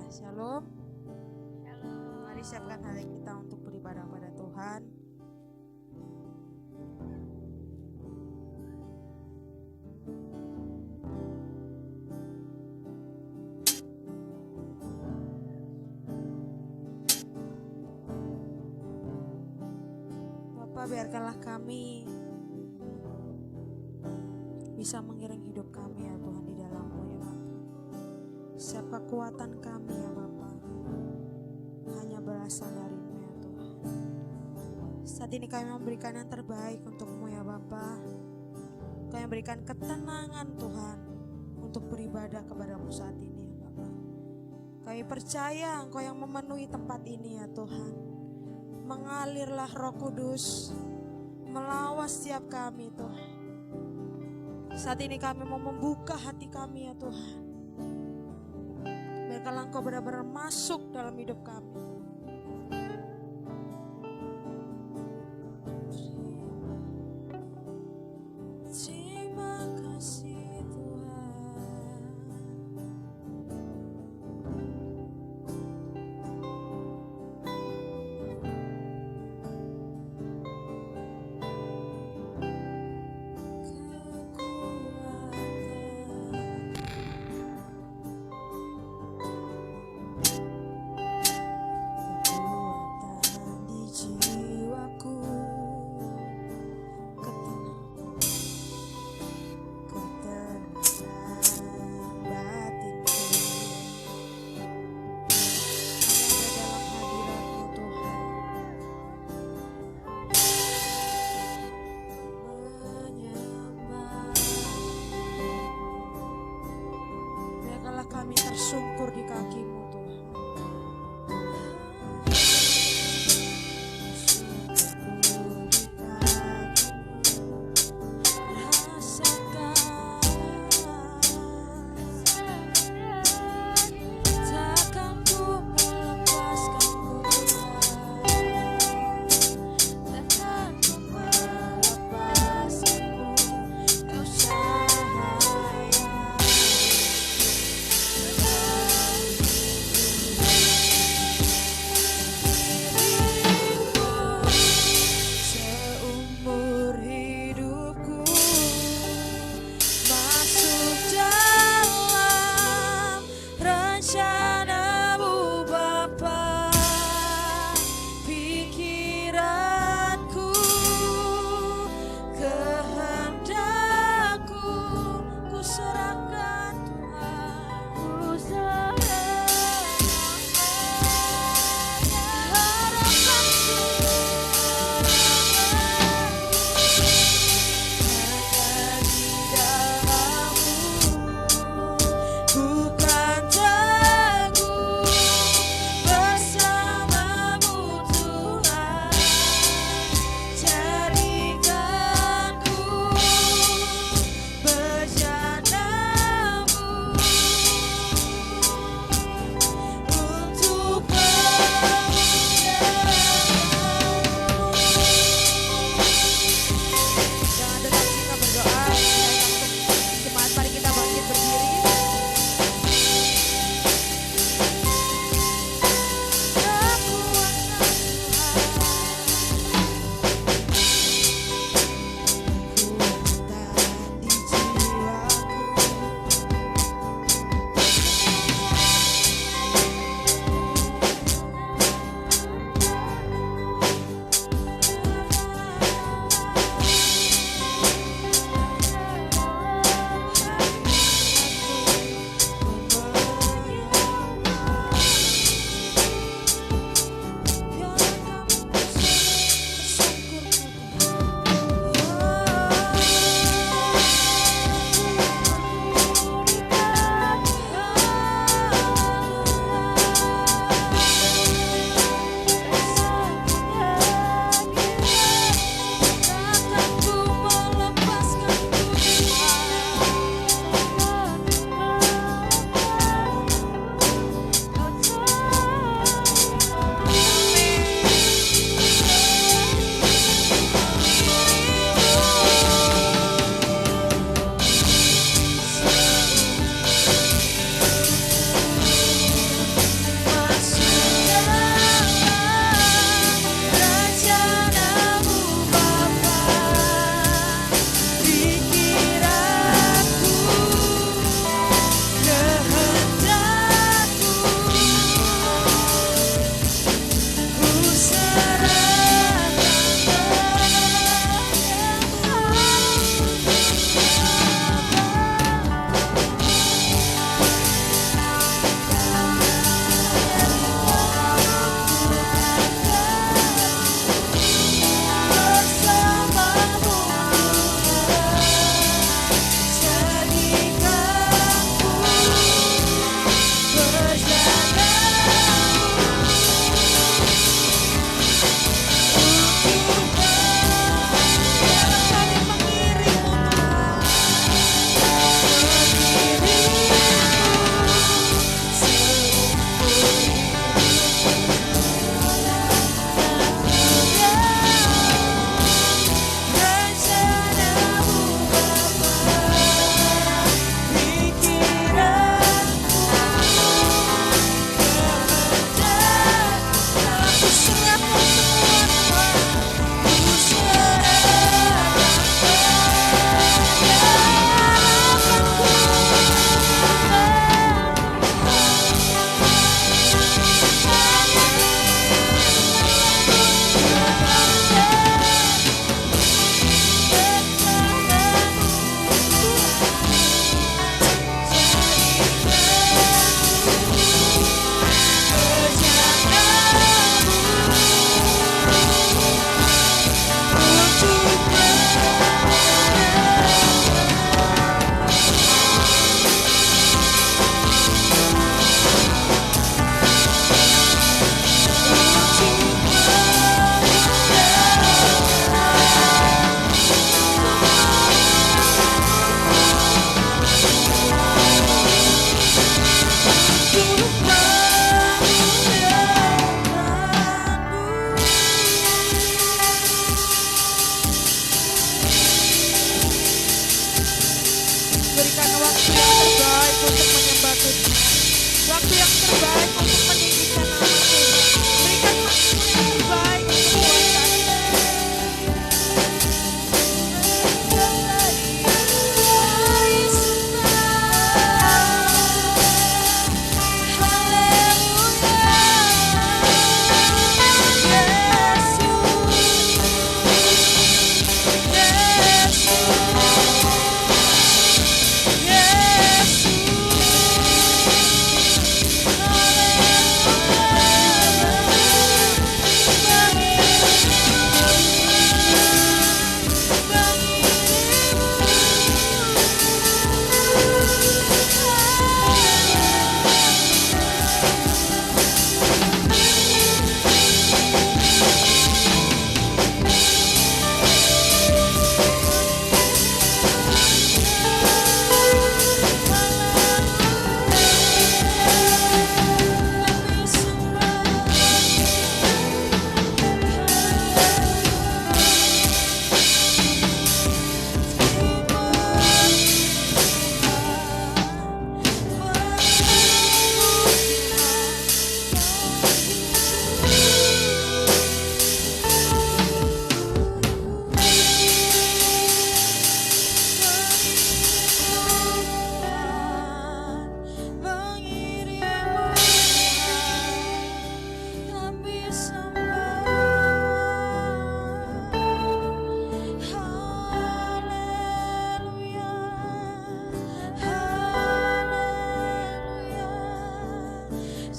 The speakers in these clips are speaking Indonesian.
Shalom. Shalom. Mari siapkan hati kita untuk beribadah pada Tuhan. Bapa, biarkanlah kami bisa mengiring hidup kami ya Tuhan di dalam-Mu ya Bapa. Setiap kekuatan kami ya Bapa hanya berasal dari-Mu ya Tuhan. Saat ini kami memberikan yang terbaik untuk-Mu ya Bapa. Kami berikan ketenangan Tuhan untuk beribadah kepada-Mu saat ini ya Bapa. Kami percaya Engkau yang memenuhi tempat ini ya Tuhan. Mengalirlah Roh Kudus melawas setiap kami Tuhan. Saat ini kami mau membuka hati kami ya Tuhan. Biarkanlah Engkau benar-benar masuk dalam hidup kami. Terima kasih Tuhan. Kekuatan di jiwaku, ketenangan batinku, ada dalam hadirat-Mu Tuhan. Menyembah, biarkanlah kami tersungkur di kaki-Mu Tuhan. Seumur hidupku masuk dalam rencana-Mu Bapa. Pikiranku, kehendakku, ku serahkan Tuhan. Ku serahkan harapanku. Bukan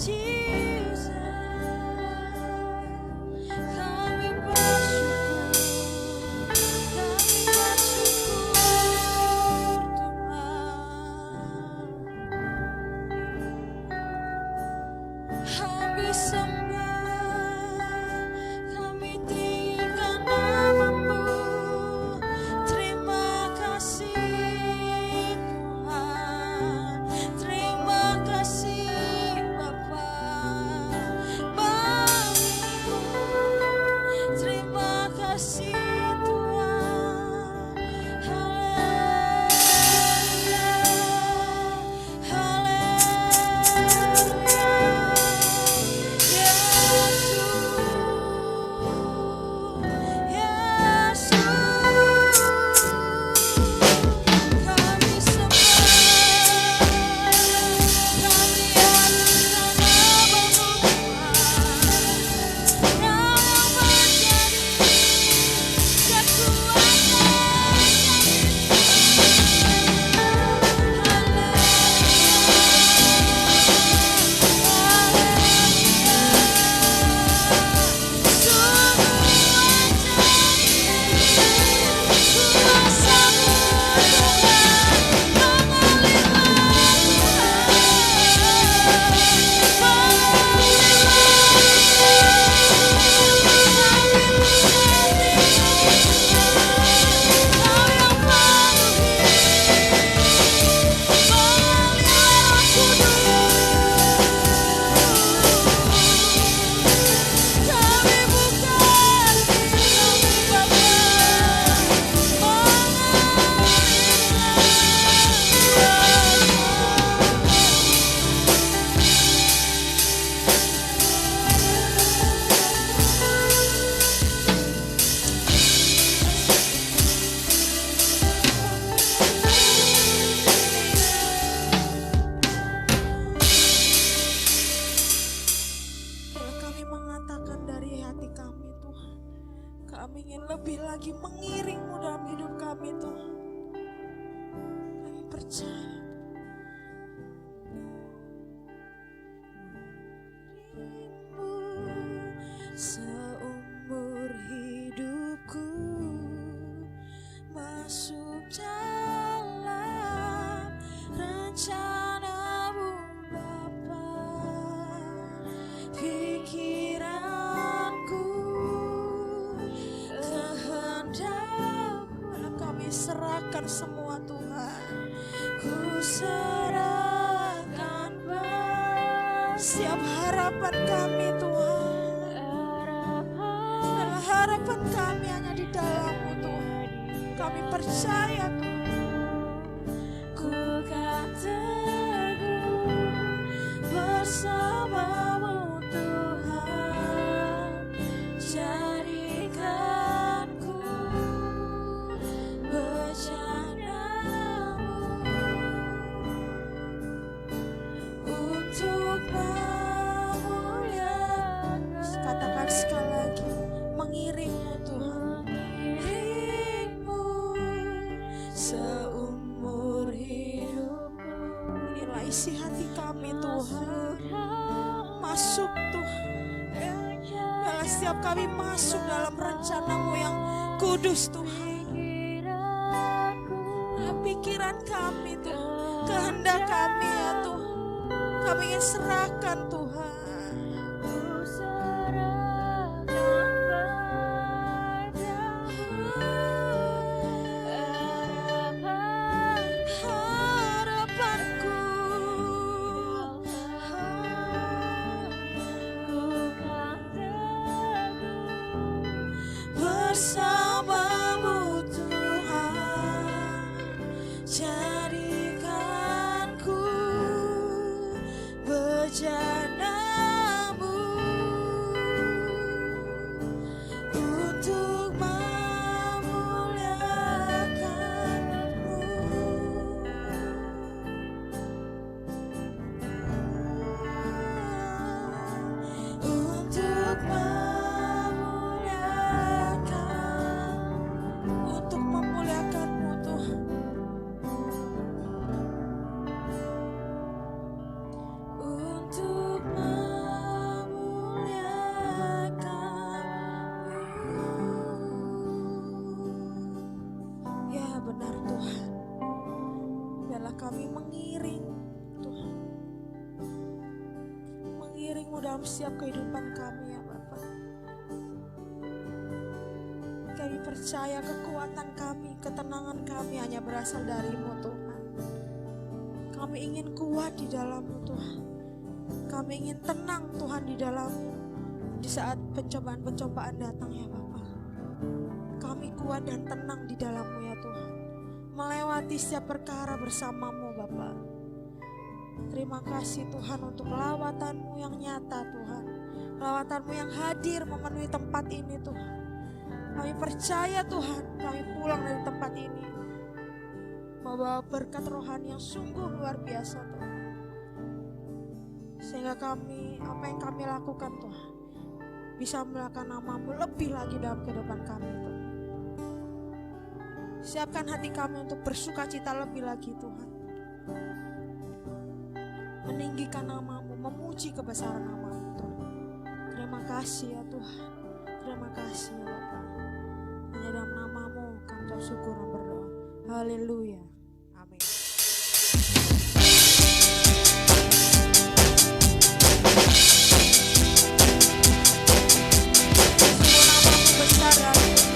Jesus, kami bersyukur Tuhan. Kami sembah, kami tinggikan nama-Mu. Terima kasih Tuhan, terima kasih Bapa bagimu, terima kasih Tuhan. Haleluya, haleluya, Yesus, kami sembah, kami anugerahkan nama-Mu Tuhan, yang menjadi kekuatan kami mengatakan dari hati kami Tuhan, kami ingin lebih lagi mengiring-Mu dalam hidup kami Tuhan. Kami percaya seumur hidupku masuk dalam rencana-Mu Bapa. Pikiranku, kehendak-Mu, kami serahkan semua Tuhan. Ku serahkan setiap harapan kami Tuhan. Dan harapan kami hanya di dalam-Mu Tuhan. Kami percaya Tuhan. Ku kan teguh bersama-Mu Tuhan. Jadikanku bejana-Mu untuk memuliakan. Katakan sekali lagi, mengiring-Mu Tuhan, mengiring-Mu seumur hidupku. Inilah isi hati kami Tuhan. Masuk Tuhan, biarlah setiap kami masuk dalam rencana-Mu yang kudus Tuhan. Pikiran kami Tuhan, kehendak kami ya Tuhan, kami ingin serahkan Tuhan. Harapanku, bersama-Mu Tuhan. Jadikanku bejana-Mu untuk memuliakan-Mu. Untuk memuliakan mengiringmu dalam setiap kehidupan kami ya Bapa. Kami percaya kekuatan kami, ketenangan kami hanya berasal dari-Mu Tuhan. Kami ingin kuat di dalam-Mu Tuhan. Kami ingin tenang Tuhan di dalam-Mu. Di saat pencobaan-pencobaan datang ya Bapa. Kami kuat dan tenang di dalam-Mu ya Tuhan. Melewati setiap perkara bersama-Mu Bapa. Terima kasih Tuhan untuk lawatan-Mu yang nyata Tuhan. Lawatan-Mu yang hadir memenuhi tempat ini Tuhan. Kami percaya Tuhan, kami pulang dari tempat ini membawa berkat rohani yang sungguh luar biasa Tuhan. Sehingga kami, apa yang kami lakukan Tuhan, bisa melakukan nama-Mu lebih lagi dalam kehidupan kami Tuhan. Siapkan hati kami untuk bersuka cita lebih lagi Tuhan. Meninggikan nama-Mu, memuji kebesaran nama-Mu Tuhan. Terima kasih ya Tuhan. Terima kasih ya Bapa. Hanya dalam nama-Mu kami bersyukur dan berdoa. Haleluya. Amin. Sungguh nama-Mu besar ya Tuhan.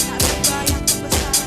Tak terbayang kebesaran.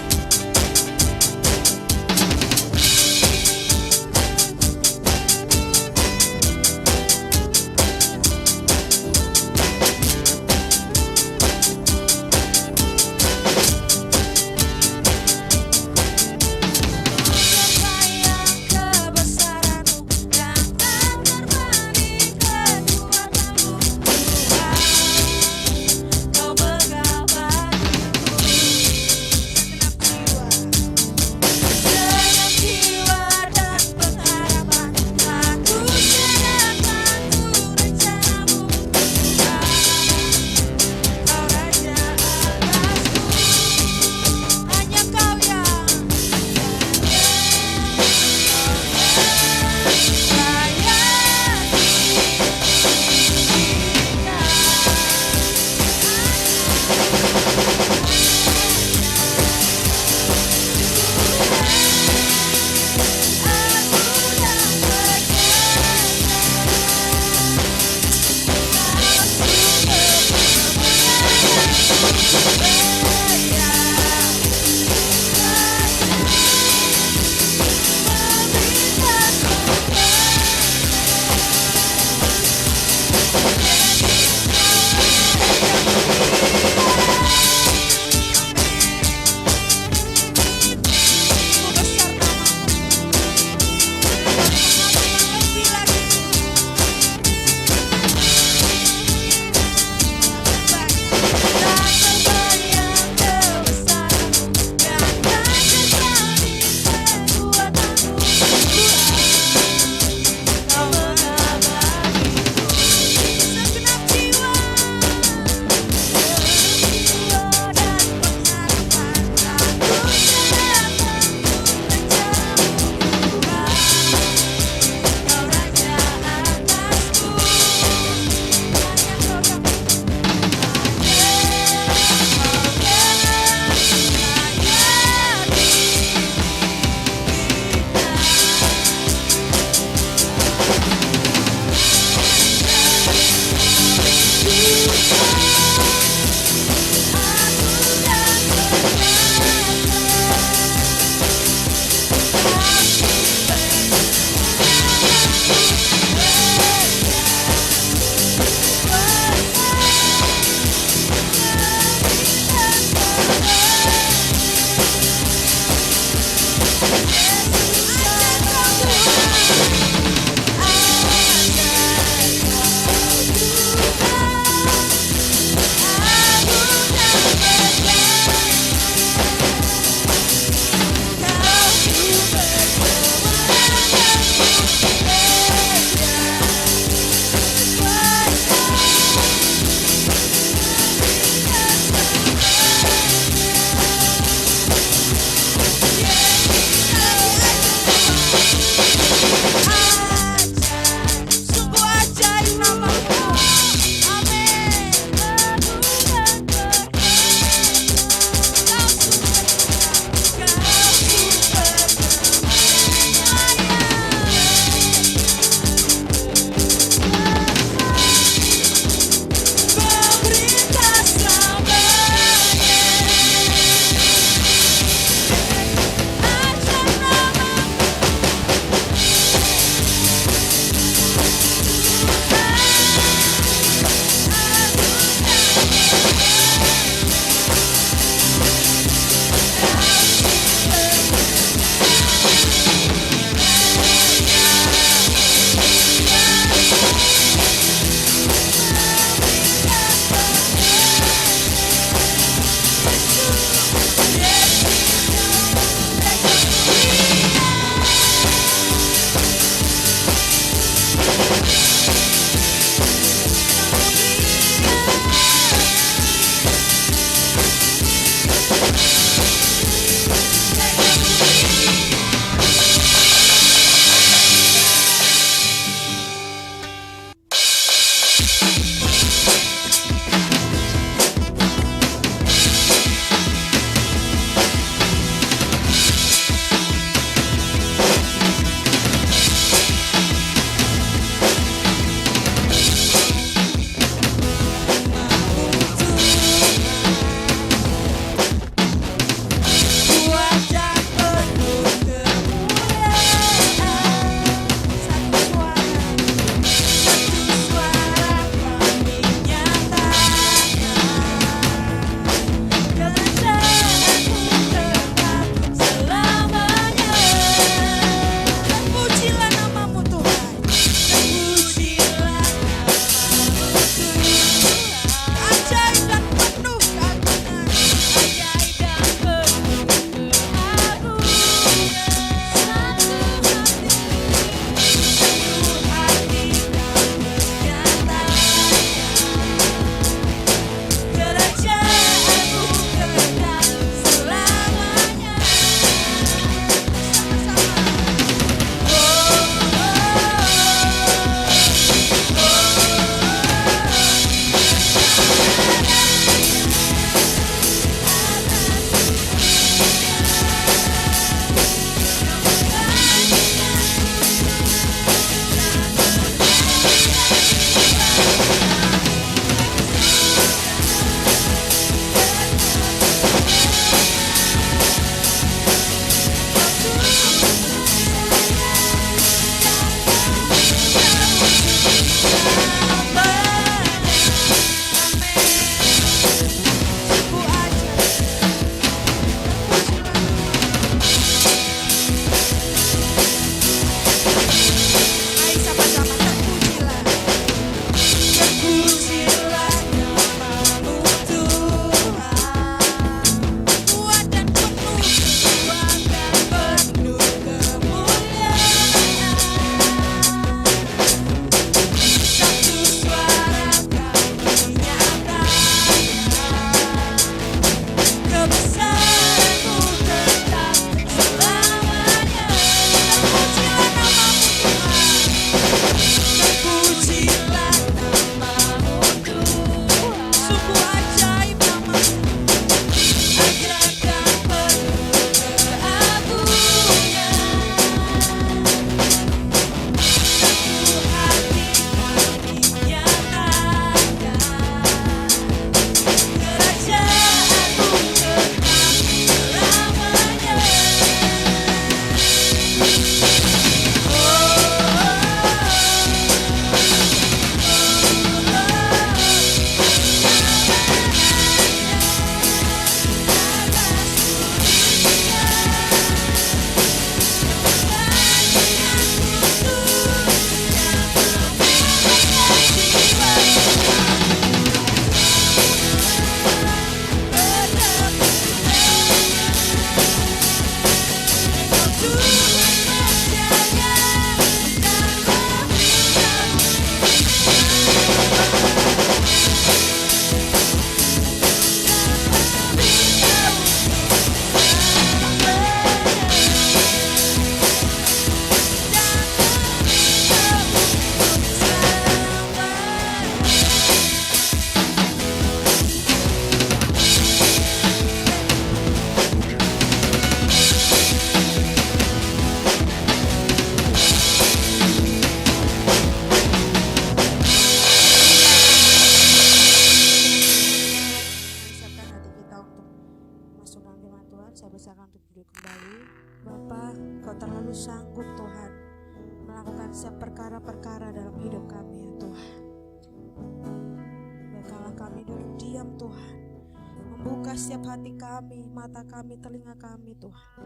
setiap hati kami, mata kami, telinga kami Tuhan,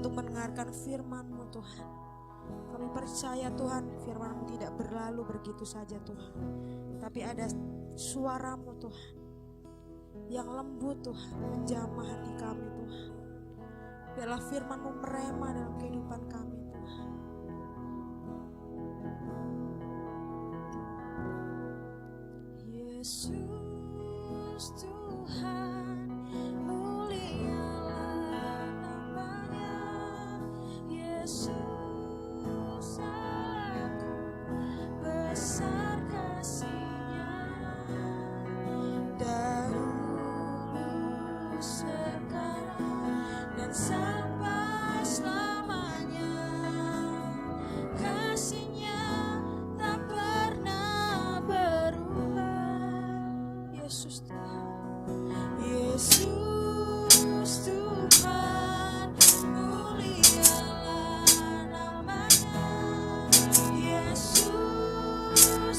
untuk mendengarkan firman-Mu Tuhan. Kami percaya Tuhan, firman-Mu tidak berlalu begitu saja Tuhan, tapi ada suara-Mu Tuhan yang lembut Tuhan, menjamah hati kami Tuhan. Biarlah firman-Mu merema dalam kehidupan kami Tuhan. Yesus Tuhan, mulialah nama-Nya. Yesus aku, besar kasih-Nya. Dahulu, sekarang, dan sampai selamanya. Kasih-Nya tak pernah berubah. Yesus Tuhan, Yesus Tuhan, mulialah nama-Nya. Yesus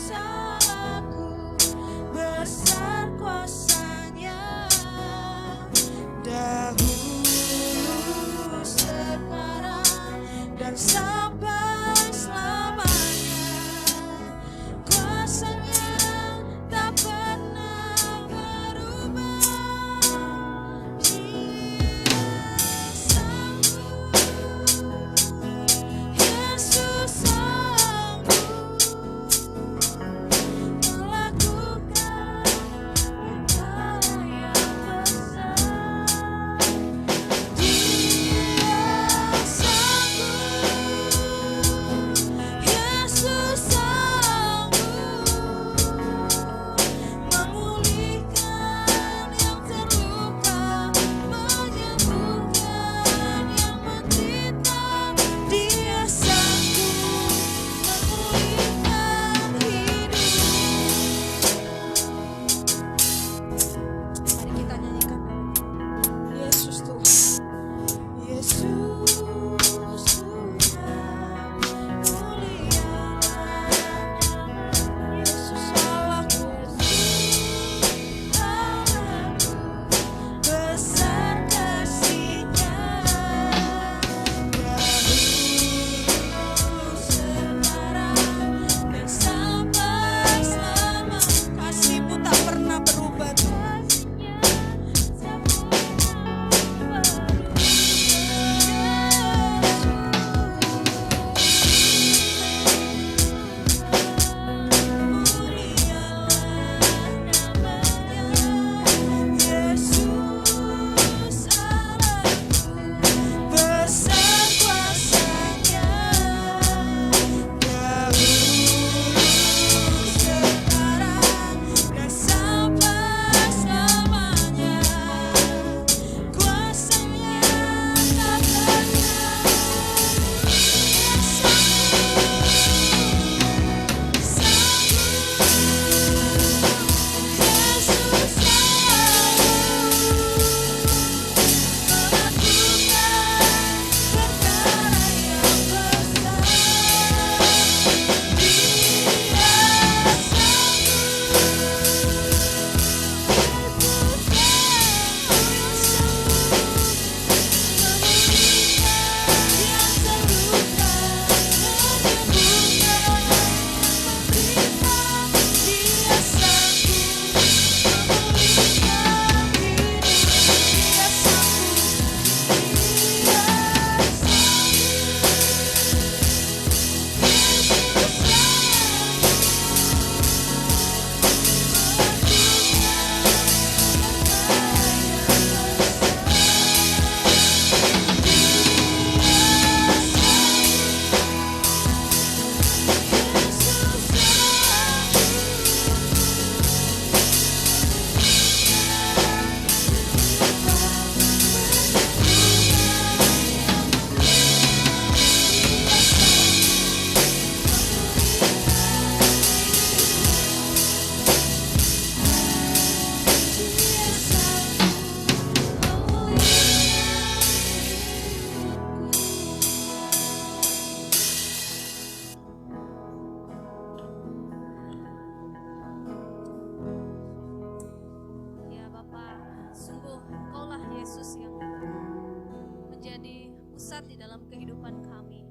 pusat di dalam kehidupan kami.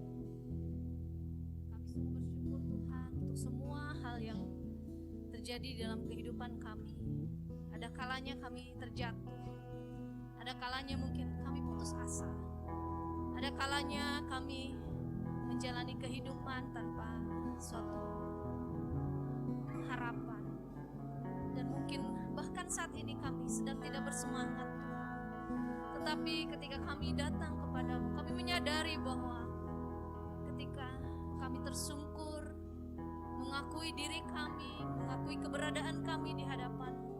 Kami sungguh bersyukur Tuhan untuk semua hal yang terjadi di dalam kehidupan kami. Ada kalanya kami terjatuh, ada kalanya mungkin kami putus asa, ada kalanya kami menjalani kehidupan tanpa suatu harapan. Dan mungkin bahkan saat ini kami sedang tidak bersemangat. Tetapi ketika kami datang kepadamu, kami menyadari bahwa ketika kami tersungkur, mengakui diri kami, mengakui keberadaan kami di hadapan-Mu,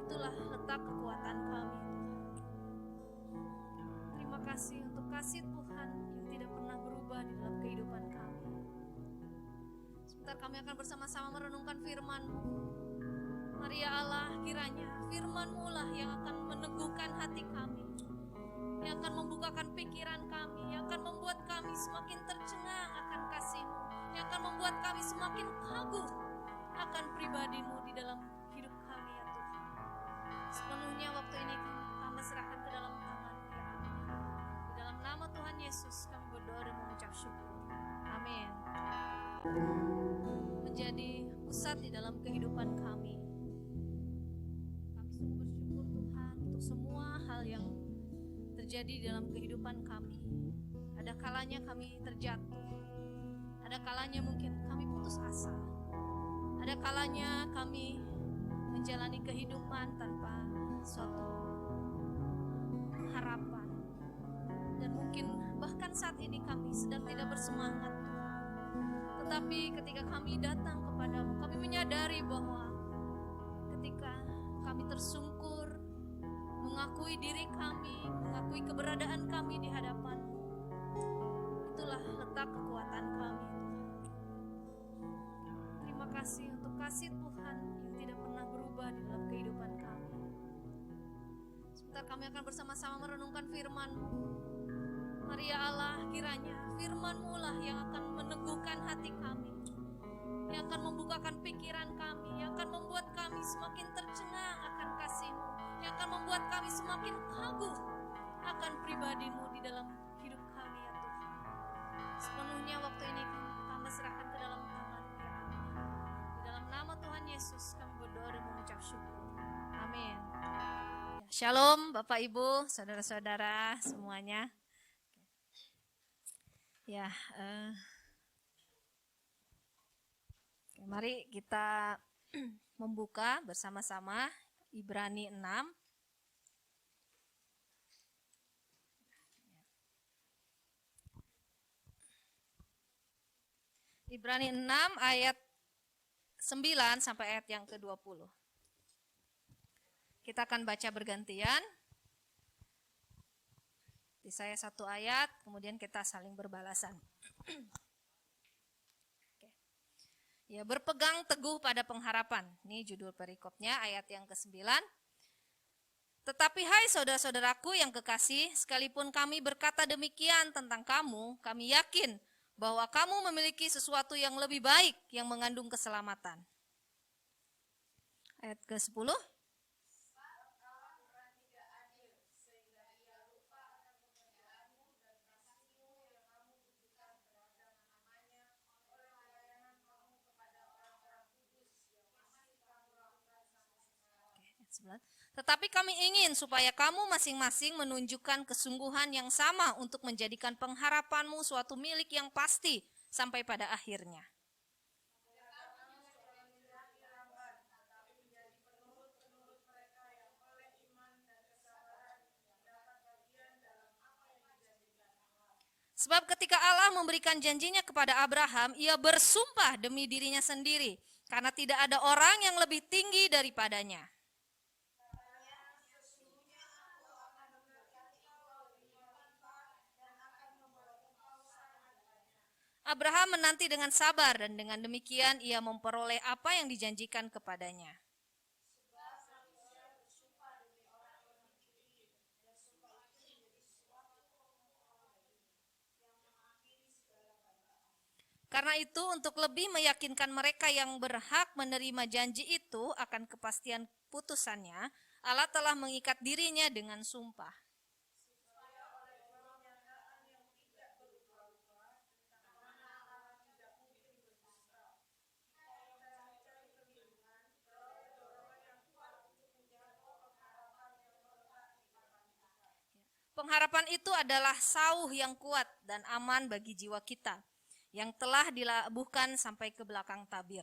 itulah letak kekuatan kami. Terima kasih untuk kasih Tuhan yang tidak pernah berubah di dalam kehidupan kami. Sebentar kami akan bersama-sama merenungkan firman-Mu. Mari ya Allah, kiranya firman-Mu lah yang akan meneguhkan hati kami, yang akan membukakan pikiran kami, yang akan membuat kami semakin tercengang akan kasih-Mu, yang akan membuat kami semakin kagum akan pribadi-Mu di dalam hidup kami ya Tuhan. Sepenuhnya waktu ini kami serahkan ke dalam tangan-Mu ya Allah. Di dalam nama Tuhan Yesus kami berdoa dan mengucap syukur. Amin. Menjadi pusat di dalam kehidupan kami. Kami sungguh bersyukur Tuhan untuk semua hal yang terjadi di dalam kehidupan kami. Ada kalanya kami terjatuh, ada kalanya mungkin kami putus asa, ada kalanya kami menjalani kehidupan tanpa suatu harapan. Dan mungkin bahkan saat ini kami sedang tidak bersemangat. Tetapi ketika kami datang kepadamu, kami menyadari bahwa ketika kami tersungkur, mengakui diri kami, mengakui keberadaan kami di hadapan-Mu, itulah letak kekuatan kami. Terima kasih untuk kasih Tuhan yang tidak pernah berubah di dalam kehidupan kami. Sebentar kami akan bersama-sama merenungkan firman-Mu. Mari ya Allah, kiranya firman-Mu lah yang akan meneguhkan hati kami, yang akan membukakan pikiran kami, yang akan membuat kami semakin tercengang akan kasih-Mu, yang akan membuat kami semakin kagum akan pribadi-Mu di dalam hidup kami ya Tuhan. Sepenuhnya waktu ini kami serahkan ke dalam tangan-Mu ya Allah. Di dalam nama Tuhan Yesus kami berdoa dan mengucap syukur. Amin. Shalom Bapak Ibu, saudara-saudara semuanya. Ya, mari kita membuka bersama-sama Ibrani 6. Ibrani 6 ayat 9 sampai ayat yang ke-20. Kita akan baca bergantian. Di saya satu ayat, kemudian kita saling berbalasan. Ya, berpegang teguh pada pengharapan. Ini judul perikopnya, ayat yang ke-9. Tetapi hai saudara-saudaraku yang kekasih, sekalipun kami berkata demikian tentang kamu, kami yakin bahwa kamu memiliki sesuatu yang lebih baik yang mengandung keselamatan. Ayat ke-10. Tetapi kami ingin supaya kamu masing-masing menunjukkan kesungguhan yang sama untuk menjadikan pengharapanmu suatu milik yang pasti sampai pada akhirnya. Sebab ketika Allah memberikan janjinya kepada Abraham, ia bersumpah demi dirinya sendiri, karena tidak ada orang yang lebih tinggi daripadanya. Abraham menanti dengan sabar dan dengan demikian ia memperoleh apa yang dijanjikan kepadanya. Karena itu untuk lebih meyakinkan mereka yang berhak menerima janji itu akan kepastian putusannya, Allah telah mengikat dirinya dengan sumpah. Pengharapan itu adalah sauh yang kuat dan aman bagi jiwa kita yang telah dilabuhkan sampai ke belakang tabir.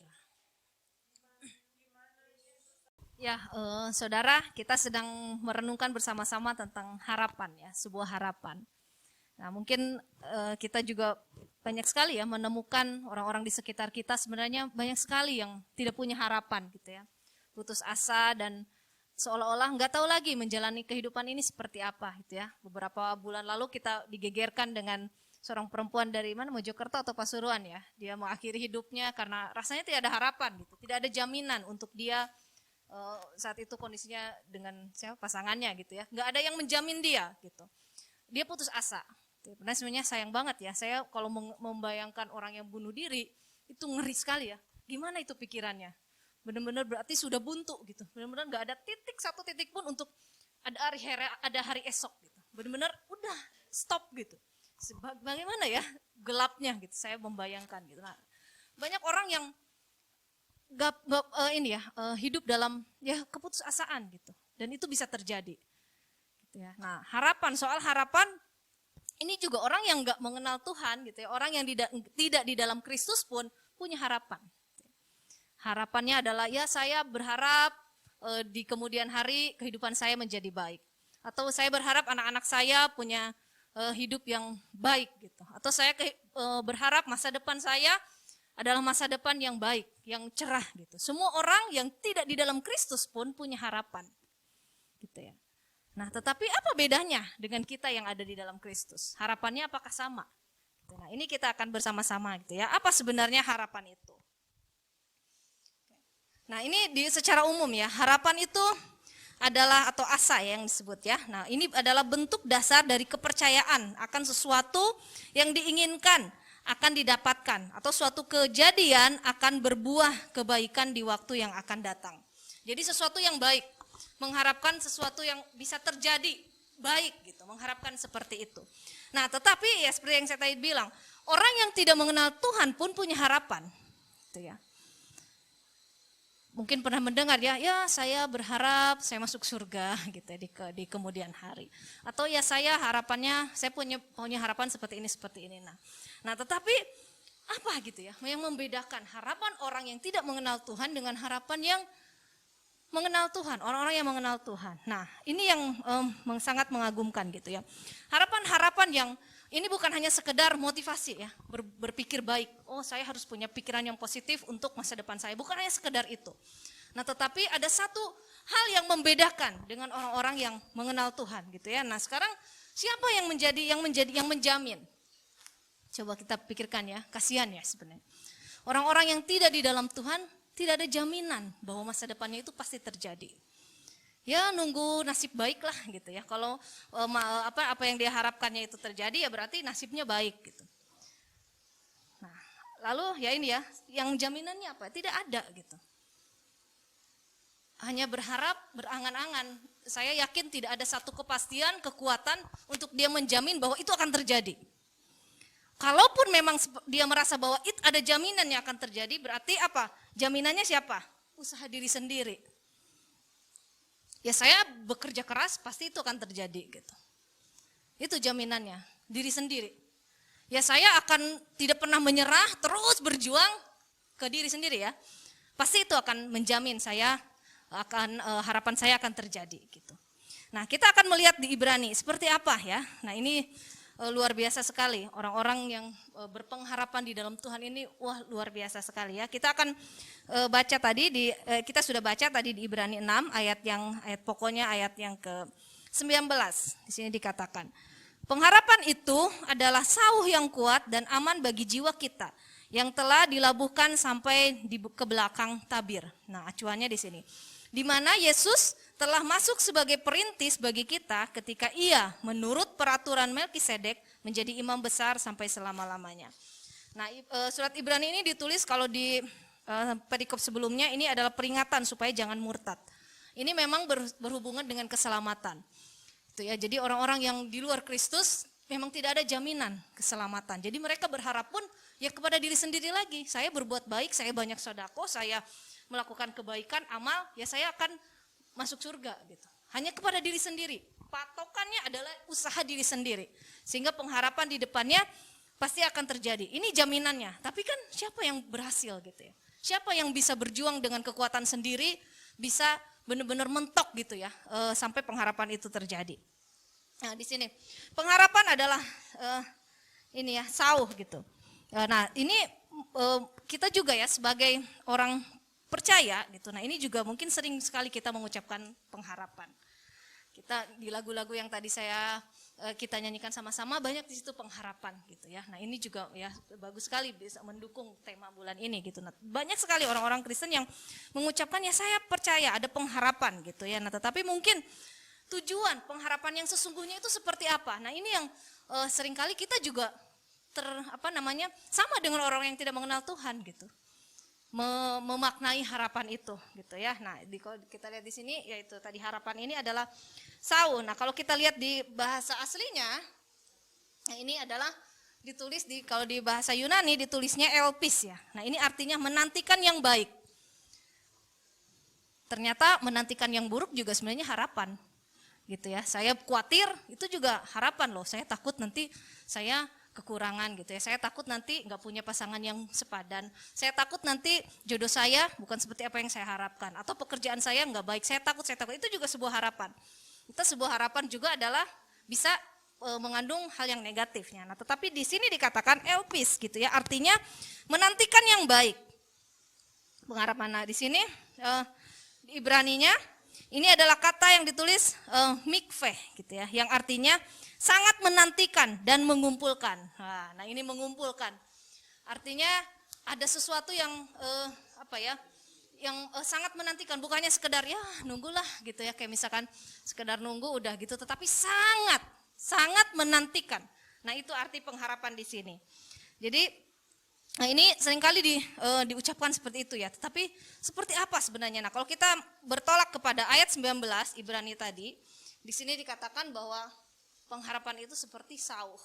Ya, saudara, kita sedang merenungkan bersama-sama tentang harapan ya, sebuah harapan. Nah, mungkin kita juga banyak sekali ya menemukan orang-orang di sekitar kita sebenarnya banyak sekali yang tidak punya harapan gitu ya. Putus asa dan seolah-olah nggak tahu lagi menjalani kehidupan ini seperti apa gitu ya. Beberapa bulan lalu kita digegerkan dengan seorang perempuan dari mana, Mojokerto atau Pasuruan ya. Dia mengakhiri hidupnya karena rasanya tidak ada harapan gitu. Tidak ada jaminan untuk dia saat itu kondisinya dengan pasangannya gitu ya. Nggak ada yang menjamin dia gitu. Dia putus asa. Karena sebenarnya sayang banget ya. Saya kalau membayangkan orang yang bunuh diri itu ngeri sekali ya. Gimana itu pikirannya? Benar-benar berarti sudah buntu gitu. Benar-benar nggak ada satu titik pun untuk ada hari esok gitu. Benar-benar udah stop gitu. Bagaimana ya gelapnya gitu. Saya membayangkan gitu. Nah, banyak orang yang hidup dalam ya keputusasaan gitu. Dan itu bisa terjadi. Gitu ya. Nah, soal harapan ini juga orang yang nggak mengenal Tuhan gitu ya. Orang yang tidak di dalam Kristus pun punya harapan. Harapannya adalah ya saya berharap di kemudian hari kehidupan saya menjadi baik. Atau saya berharap anak-anak saya punya hidup yang baik gitu. Atau saya berharap masa depan saya adalah masa depan yang baik, yang cerah gitu. Semua orang yang tidak di dalam Kristus pun punya harapan. Gitu ya. Nah, tetapi apa bedanya dengan kita yang ada di dalam Kristus? Harapannya apakah sama? Gitu. Nah, ini kita akan bersama-sama gitu ya. Apa sebenarnya harapan itu? Nah, ini secara umum ya, harapan itu adalah atau asa yang disebut ya. Nah, ini adalah bentuk dasar dari kepercayaan akan sesuatu yang diinginkan akan didapatkan atau suatu kejadian akan berbuah kebaikan di waktu yang akan datang. Jadi sesuatu yang baik, mengharapkan sesuatu yang bisa terjadi baik gitu, mengharapkan seperti itu. Nah, tetapi ya seperti yang saya tadi bilang, orang yang tidak mengenal Tuhan pun punya harapan. Gitu ya. Mungkin pernah mendengar ya saya berharap saya masuk surga gitu ya, di kemudian hari. Atau ya saya punya harapan seperti ini. Nah, tetapi apa gitu ya yang membedakan harapan orang yang tidak mengenal Tuhan dengan harapan yang mengenal Tuhan, orang-orang yang mengenal Tuhan. Nah, ini yang sangat mengagumkan gitu ya. Harapan-harapan yang ini bukan hanya sekedar motivasi ya, berpikir baik. Oh, saya harus punya pikiran yang positif untuk masa depan saya. Bukan hanya sekedar itu. Nah, tetapi ada satu hal yang membedakan dengan orang-orang yang mengenal Tuhan gitu ya. Nah, sekarang siapa yang menjamin? Coba kita pikirkan ya, kasihan ya sebenarnya. Orang-orang yang tidak di dalam Tuhan tidak ada jaminan bahwa masa depannya itu pasti terjadi. Ya nunggu nasib baik lah gitu ya. Kalau apa yang dia harapkannya itu terjadi ya berarti nasibnya baik gitu. Nah, lalu ya ini ya, yang jaminannya apa? Tidak ada gitu. Hanya berharap, berangan-angan. Saya yakin tidak ada satu kepastian, kekuatan untuk dia menjamin bahwa itu akan terjadi. Kalaupun memang dia merasa bahwa itu ada jaminan yang akan terjadi, berarti apa? Jaminannya siapa? Usaha diri sendiri. Ya saya bekerja keras pasti itu akan terjadi gitu. Itu jaminannya, diri sendiri. Ya saya akan tidak pernah menyerah, terus berjuang ke diri sendiri ya. Pasti itu akan menjamin harapan saya akan terjadi gitu. Nah, kita akan melihat di Ibrani seperti apa ya. Nah, ini luar biasa sekali orang-orang yang berpengharapan di dalam Tuhan ini, wah luar biasa sekali ya. Kita akan baca tadi kita sudah baca tadi di Ibrani 6 ayat yang ke-19. Di sini dikatakan, pengharapan itu adalah sauh yang kuat dan aman bagi jiwa kita yang telah dilabuhkan sampai ke belakang tabir. Nah, acuannya di sini. Di mana Yesus telah masuk sebagai perintis bagi kita ketika ia menurut peraturan Melkisedek menjadi imam besar sampai selama-lamanya. Nah, surat Ibrani ini ditulis kalau di perikop sebelumnya ini adalah peringatan supaya jangan murtad. Ini memang berhubungan dengan keselamatan. Itu ya, jadi orang-orang yang di luar Kristus memang tidak ada jaminan keselamatan. Jadi mereka berharap pun ya kepada diri sendiri lagi. Saya berbuat baik, saya banyak sedekah, saya melakukan kebaikan, amal, ya saya akan masuk surga gitu. Hanya kepada diri sendiri. patokannya adalah usaha diri sendiri. Sehingga pengharapan di depannya pasti akan terjadi. Ini jaminannya. Tapi kan siapa yang berhasil gitu ya? Siapa yang bisa berjuang dengan kekuatan sendiri, bisa benar-benar mentok gitu ya, sampai pengharapan itu terjadi. Nah di sini pengharapan adalah ini ya, sauh gitu. Nah ini kita juga ya sebagai orang percaya gitu. Nah ini juga mungkin sering sekali kita mengucapkan pengharapan. Kita di lagu-lagu yang tadi kita nyanyikan sama-sama banyak di situ pengharapan gitu ya. Nah ini juga ya bagus sekali bisa mendukung tema bulan ini gitu. Nah, banyak sekali orang-orang Kristen yang mengucapkan ya saya percaya ada pengharapan gitu ya. Nah tetapi mungkin tujuan pengharapan yang sesungguhnya itu seperti apa? Nah ini yang seringkali kita juga sama dengan orang yang tidak mengenal Tuhan gitu. Memaknai harapan itu gitu ya. Nah, kalau kita lihat di sini yaitu tadi harapan ini adalah sauh. Nah, kalau kita lihat di bahasa aslinya, nah ini adalah ditulis kalau di bahasa Yunani ditulisnya elpis ya. Nah, ini artinya menantikan yang baik. Ternyata menantikan yang buruk juga sebenarnya harapan. Gitu ya. Saya khawatir itu juga harapan loh. Saya takut nanti saya kekurangan gitu ya. Saya takut nanti nggak punya pasangan yang sepadan. Saya takut nanti jodoh saya bukan seperti apa yang saya harapkan. Atau pekerjaan saya nggak baik. Saya takut. Itu juga sebuah harapan. Itu sebuah harapan juga adalah bisa mengandung hal yang negatifnya. Nah, tetapi di sini dikatakan elpis gitu ya. Artinya menantikan yang baik. Pengharapan. Nah, di sini di Ibraninya ini adalah kata yang ditulis mikveh gitu ya. Yang artinya sangat menantikan dan mengumpulkan. Nah ini mengumpulkan. Artinya ada sesuatu yang yang sangat menantikan. Bukannya sekedar ya nunggulah gitu ya. Kayak misalkan sekedar nunggu udah gitu. Tetapi sangat menantikan. Nah itu arti pengharapan di sini. Jadi nah ini seringkali diucapkan seperti itu ya. Tetapi seperti apa sebenarnya? Nah kalau kita bertolak kepada ayat 19 Ibrani tadi. Di sini dikatakan bahwa pengharapan itu seperti sauh.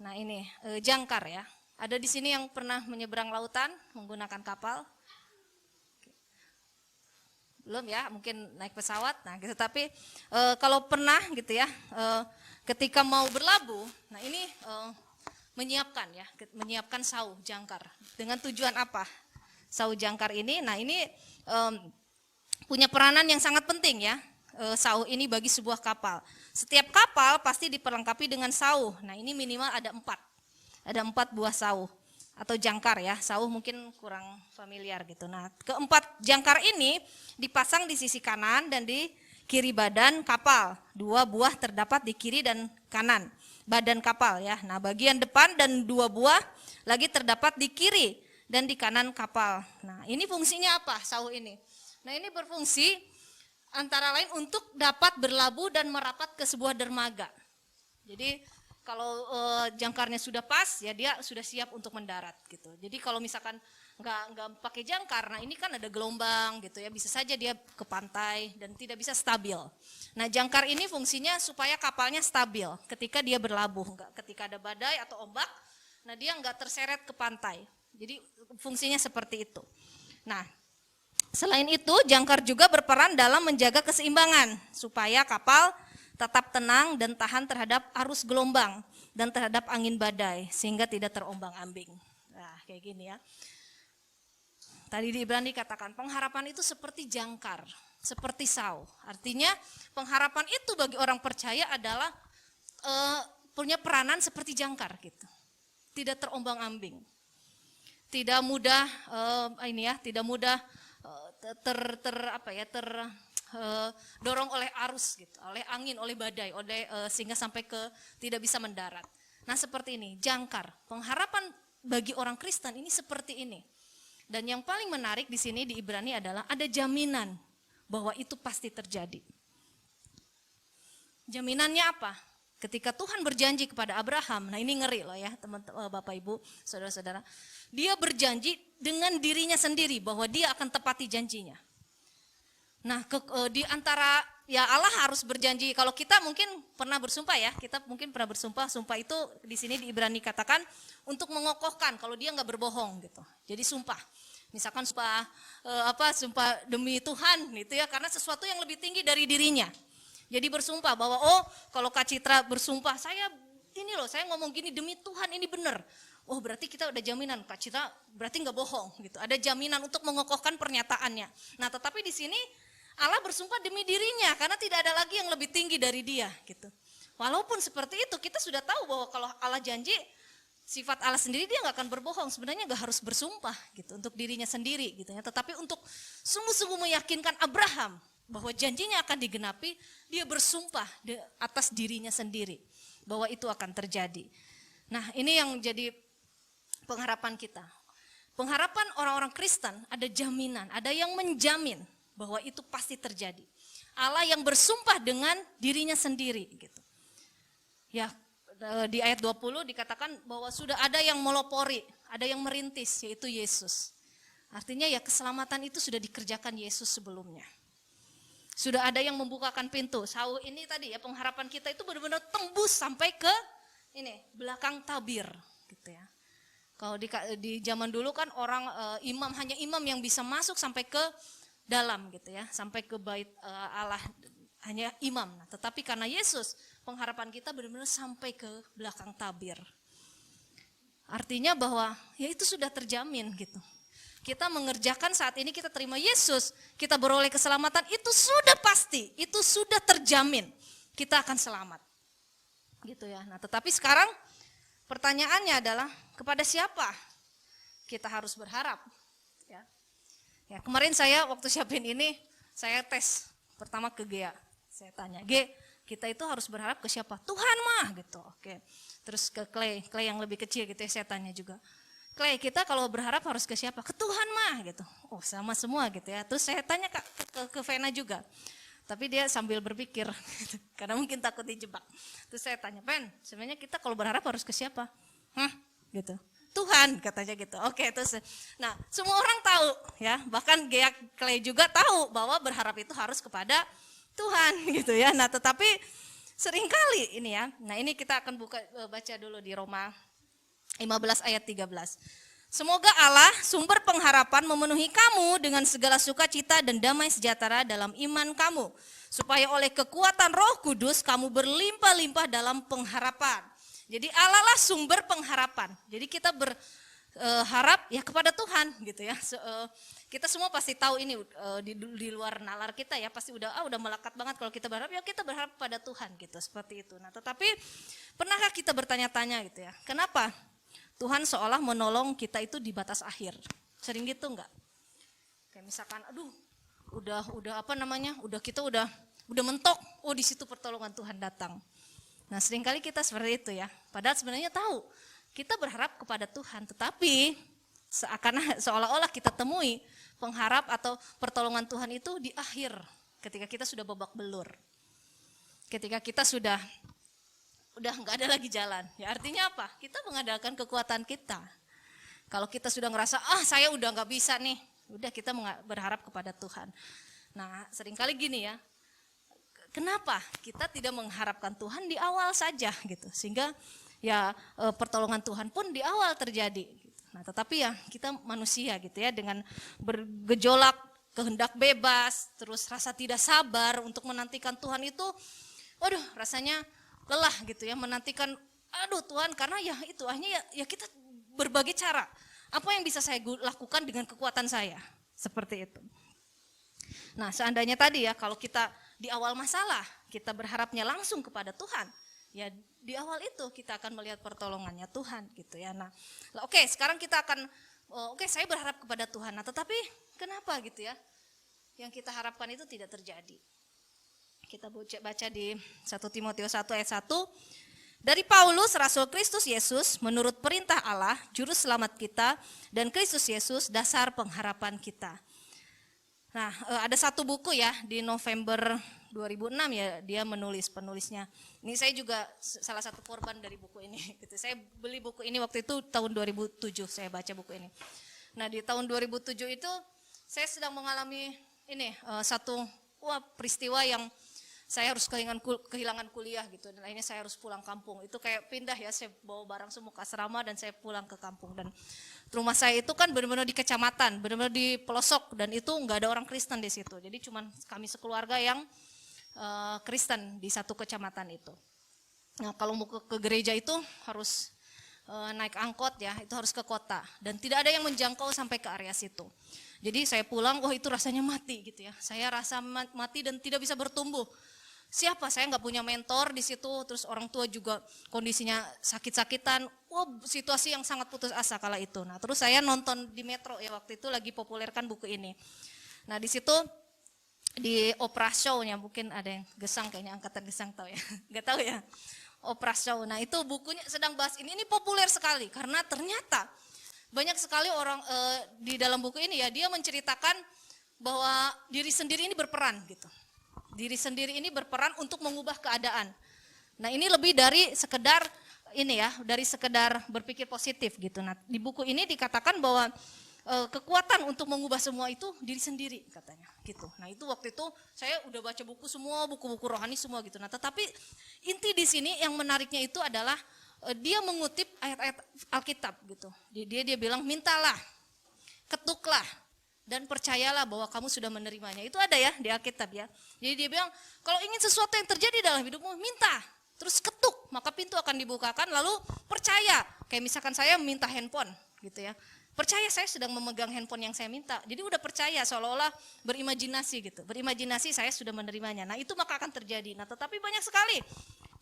Nah ini jangkar ya. Ada di sini yang pernah menyeberang lautan menggunakan kapal? Belum ya, mungkin naik pesawat. Nah gitu. Tapi kalau pernah gitu ya, ketika mau berlabuh, nah ini menyiapkan sauh jangkar. Dengan tujuan apa? Sauh jangkar ini, nah ini punya peranan yang sangat penting ya. Sauh ini bagi sebuah kapal. Setiap kapal pasti diperlengkapi dengan sauh. Nah ini minimal ada 4. Ada 4 buah sauh atau jangkar ya. Sauh mungkin kurang familiar gitu. Nah keempat jangkar ini dipasang di sisi kanan dan di kiri badan kapal. 2 buah terdapat di kiri dan kanan badan kapal ya. Nah bagian depan dan 2 buah lagi terdapat di kiri dan di kanan kapal. Nah ini fungsinya apa sauh ini? Nah ini berfungsi antara lain untuk dapat berlabuh dan merapat ke sebuah dermaga. Jadi kalau jangkarnya sudah pas ya dia sudah siap untuk mendarat gitu. Jadi kalau misalkan nggak pakai jangkar, nah ini kan ada gelombang gitu ya, bisa saja dia ke pantai dan tidak bisa stabil. Nah jangkar ini fungsinya supaya kapalnya stabil ketika dia berlabuh, ketika ada badai atau ombak, nah dia nggak terseret ke pantai. Jadi fungsinya seperti itu. Nah selain itu, jangkar juga berperan dalam menjaga keseimbangan supaya kapal tetap tenang dan tahan terhadap arus gelombang dan terhadap angin badai sehingga tidak terombang-ambing. Nah, kayak gini ya. Tadi di Ibrani katakan pengharapan itu seperti jangkar, seperti sauh. Artinya pengharapan itu bagi orang percaya adalah punya peranan seperti jangkar gitu. Tidak terombang-ambing. Tidak mudah tidak mudah dorong oleh arus gitu, oleh angin, oleh badai, sehingga sampai tidak bisa mendarat. Nah seperti ini, jangkar. Pengharapan bagi orang Kristen ini seperti ini. Dan yang paling menarik di sini di Ibrani adalah ada jaminan bahwa itu pasti terjadi. Jaminannya apa? Ketika Tuhan berjanji kepada Abraham, nah ini ngeri loh ya teman-teman, Bapak Ibu, saudara-saudara. Dia berjanji dengan dirinya sendiri bahwa dia akan tepati janjinya. Nah di antara ya Allah harus berjanji. Kalau kita mungkin pernah bersumpah ya, kita mungkin pernah bersumpah. Sumpah itu di sini di Ibrani katakan untuk mengokohkan kalau dia nggak berbohong gitu. Jadi sumpah. Misalkan sumpah demi Tuhan gitu ya, karena sesuatu yang lebih tinggi dari dirinya. Jadi bersumpah bahwa oh kalau Kak Citra bersumpah saya ini loh, saya ngomong gini demi Tuhan ini benar. Oh berarti kita udah jaminan Kak Citra berarti nggak bohong gitu. Ada jaminan untuk mengokohkan pernyataannya. Nah tetapi di sini Allah bersumpah demi dirinya karena tidak ada lagi yang lebih tinggi dari dia gitu. Walaupun seperti itu kita sudah tahu bahwa kalau Allah janji sifat Allah sendiri dia nggak akan berbohong. Sebenarnya nggak harus bersumpah gitu untuk dirinya sendiri gitu ya. Tetapi untuk sungguh-sungguh meyakinkan Abraham bahwa janjinya akan digenapi, dia bersumpah atas dirinya sendiri bahwa itu akan terjadi. Nah ini yang jadi pengharapan kita. Pengharapan orang-orang Kristen ada jaminan, ada yang menjamin bahwa itu pasti terjadi. Allah yang bersumpah dengan dirinya sendiri gitu. Ya di ayat 20 dikatakan bahwa sudah ada yang melopori, ada yang merintis yaitu Yesus. Artinya ya keselamatan itu sudah dikerjakan Yesus sebelumnya. Sudah ada yang membukakan pintu. Sau ini tadi ya pengharapan kita itu benar-benar tembus sampai ke ini belakang tabir gitu ya. Kalau di zaman dulu kan orang hanya imam yang bisa masuk sampai ke dalam gitu ya, sampai ke bait Allah hanya imam. Nah, tetapi karena Yesus pengharapan kita benar-benar sampai ke belakang tabir. Artinya bahwa ya itu sudah terjamin gitu. Kita mengerjakan saat ini kita terima Yesus, kita beroleh keselamatan itu sudah pasti, itu sudah terjamin kita akan selamat. Gitu ya. Nah, tetapi sekarang pertanyaannya adalah kepada siapa kita harus berharap? Ya. Ya, kemarin saya waktu siapin ini saya tes pertama ke Gea. Saya tanya, "Ge, kita itu harus berharap ke siapa?" "Tuhan mah," gitu. Oke. Terus ke Clay yang lebih kecil gitu ya saya tanya juga. "Clay, kita kalau berharap harus ke siapa?" "Ke Tuhan mah," gitu. Oh, sama semua gitu ya. Terus saya tanya ke Vena juga. Tapi dia sambil berpikir gitu. Karena mungkin takut dijebak. Terus saya tanya, "Pen, sebenarnya kita kalau berharap harus ke siapa?" Gitu. "Tuhan," katanya gitu. Oke, terus nah, semua orang tahu ya. Bahkan Gea Clay juga tahu bahwa berharap itu harus kepada Tuhan gitu ya. Nah, tetapi seringkali ini ya. Nah, ini kita akan baca dulu di Roma 15 ayat 13. "Semoga Allah sumber pengharapan memenuhi kamu dengan segala sukacita dan damai sejahtera dalam iman kamu, supaya oleh kekuatan Roh Kudus kamu berlimpah-limpah dalam pengharapan." Jadi Allah lah sumber pengharapan. Jadi kita berharap ya kepada Tuhan gitu ya. Kita semua pasti tahu ini di luar nalar kita ya, pasti udah melekat banget kalau kita berharap ya kita berharap pada Tuhan gitu, seperti itu. Nah, tetapi pernahkah kita bertanya-tanya gitu ya, kenapa Tuhan seolah menolong kita itu di batas akhir? Sering gitu enggak? Kayak misalkan kita udah mentok, oh di situ pertolongan Tuhan datang. Nah, seringkali kita seperti itu ya. Padahal sebenarnya tahu kita berharap kepada Tuhan, tetapi seolah-olah kita temui pengharap atau pertolongan Tuhan itu di akhir, ketika kita sudah babak belur. Ketika kita udah nggak ada lagi jalan. Ya artinya apa? Kita mengandalkan kekuatan kita. Kalau kita sudah ngerasa saya udah nggak bisa nih, udah kita berharap kepada Tuhan. Nah, seringkali gini ya. Kenapa kita tidak mengharapkan Tuhan di awal saja gitu, sehingga ya pertolongan Tuhan pun di awal terjadi. Gitu. Nah, tetapi ya kita manusia gitu ya, dengan bergejolak kehendak bebas, terus rasa tidak sabar untuk menantikan Tuhan itu, rasanya lelah gitu ya, menantikan Tuhan, karena ya itu akhirnya ya kita berbagai cara. Apa yang bisa saya lakukan dengan kekuatan saya? Seperti itu. Nah, seandainya tadi ya kalau kita di awal masalah kita berharapnya langsung kepada Tuhan, ya di awal itu kita akan melihat pertolongannya Tuhan gitu ya. Nah, sekarang kita akan saya berharap kepada Tuhan. Nah, tetapi kenapa gitu ya? Yang kita harapkan itu tidak terjadi. Kita baca di 1 Timotius 1 ayat 1. "Dari Paulus, Rasul Kristus Yesus, menurut perintah Allah, Juru Selamat kita, dan Kristus Yesus, dasar pengharapan kita." Nah, ada satu buku ya di November 2006 ya, dia penulisnya. Ini saya juga salah satu korban dari buku ini. Gitu. Saya beli buku ini waktu itu tahun 2007 saya baca buku ini. Nah, di tahun 2007 itu saya sedang mengalami satu peristiwa yang saya harus kehilangan kuliah gitu, dan akhirnya saya harus pulang kampung. Itu kayak pindah ya, saya bawa barang semua ke asrama dan saya pulang ke kampung. Dan rumah saya itu kan benar-benar di kecamatan, benar-benar di pelosok, dan itu nggak ada orang Kristen di situ. Jadi cuma kami sekeluarga yang Kristen di satu kecamatan itu. Nah, kalau mau ke gereja itu harus naik angkot ya, itu harus ke kota dan tidak ada yang menjangkau sampai ke area situ. Jadi saya pulang, wah itu rasanya mati gitu ya. Saya rasa mati dan tidak bisa bertumbuh. Siapa? Saya nggak punya mentor di situ, terus orang tua juga kondisinya sakit-sakitan. Wah, situasi yang sangat putus asa kala itu. Nah, terus saya nonton di Metro ya, waktu itu lagi populerkan buku ini. Nah, di situ di Oprah Show-nya, mungkin ada yang Gesang, kayaknya angkatan Gesang tahu ya. Nggak tahu ya. Oprah Show. Nah, itu bukunya sedang bahas ini populer sekali karena ternyata banyak sekali orang di dalam buku ini ya, dia menceritakan bahwa diri sendiri ini berperan gitu. Diri sendiri ini berperan untuk mengubah keadaan. Nah, ini lebih dari sekedar ini ya, dari sekedar berpikir positif gitu. Nah, di buku ini dikatakan bahwa kekuatan untuk mengubah semua itu diri sendiri katanya gitu. Nah, itu waktu itu saya udah baca buku semua, buku-buku rohani semua gitu. Nah, tetapi inti di sini yang menariknya itu adalah dia mengutip ayat-ayat Alkitab gitu. Dia bilang mintalah, ketuklah, dan percayalah bahwa kamu sudah menerimanya. Itu ada ya di Alkitab ya. Jadi dia bilang kalau ingin sesuatu yang terjadi dalam hidupmu, minta, terus ketuk, maka pintu akan dibukakan, lalu percaya. Kayak misalkan saya minta handphone gitu ya. Percaya saya sedang memegang handphone yang saya minta. Jadi udah percaya, seolah-olah berimajinasi gitu. Berimajinasi saya sudah menerimanya. Nah, itu maka akan terjadi. Nah, tetapi banyak sekali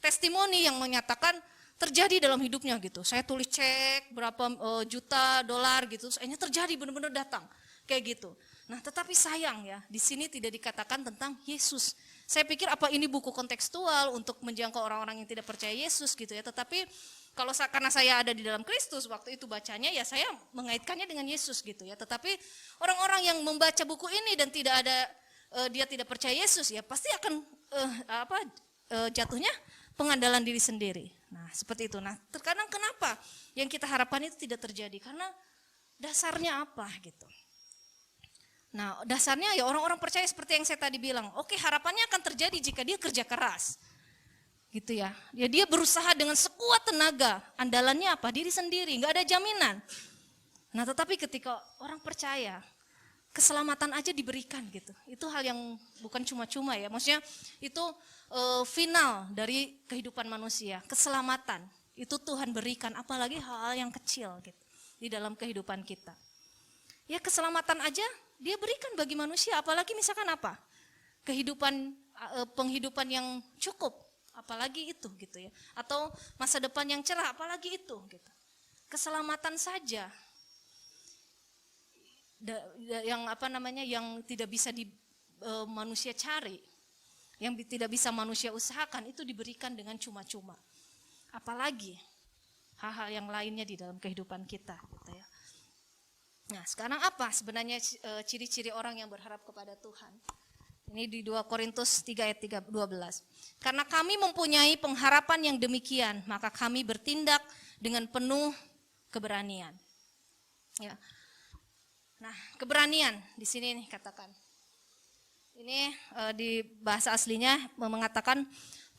testimoni yang menyatakan terjadi dalam hidupnya gitu. Saya tulis cek berapa juta dolar gitu, akhirnya terjadi, benar-benar datang. Kayak gitu. Nah, tetapi sayang ya, di sini tidak dikatakan tentang Yesus. Saya pikir apa ini buku kontekstual untuk menjangkau orang-orang yang tidak percaya Yesus gitu ya. Tetapi kalau karena saya ada di dalam Kristus waktu itu bacanya ya, saya mengaitkannya dengan Yesus gitu ya. Tetapi orang-orang yang membaca buku ini dan tidak ada dia tidak percaya Yesus ya, pasti akan jatuhnya pengandalan diri sendiri. Nah, seperti itu. Nah, terkadang kenapa yang kita harapkan itu tidak terjadi? Karena dasarnya apa gitu. Nah, dasarnya ya orang-orang percaya seperti yang saya tadi bilang. Oke, harapannya akan terjadi jika dia kerja keras. Gitu ya. Ya dia berusaha dengan sekuat tenaga. Andalannya apa? Diri sendiri, enggak ada jaminan. Nah, tetapi ketika orang percaya, keselamatan aja diberikan gitu. Itu hal yang bukan cuma-cuma ya. Maksudnya itu final dari kehidupan manusia. Keselamatan itu Tuhan berikan, apalagi hal-hal yang kecil gitu di dalam kehidupan kita. Ya keselamatan aja dia berikan bagi manusia, apalagi misalkan apa? Penghidupan yang cukup, apalagi itu gitu ya. Atau masa depan yang cerah, apalagi itu gitu. Keselamatan saja yang tidak bisa manusia cari, yang tidak bisa manusia usahakan, itu diberikan dengan cuma-cuma. Apalagi hal-hal yang lainnya di dalam kehidupan kita gitu ya. Nah, sekarang apa sebenarnya ciri-ciri orang yang berharap kepada Tuhan? Ini di 2 Korintus 3 ayat 12. Karena kami mempunyai pengharapan yang demikian, maka kami bertindak dengan penuh keberanian. Ya. Nah, keberanian di sini nih katakan. Ini di bahasa aslinya mengatakan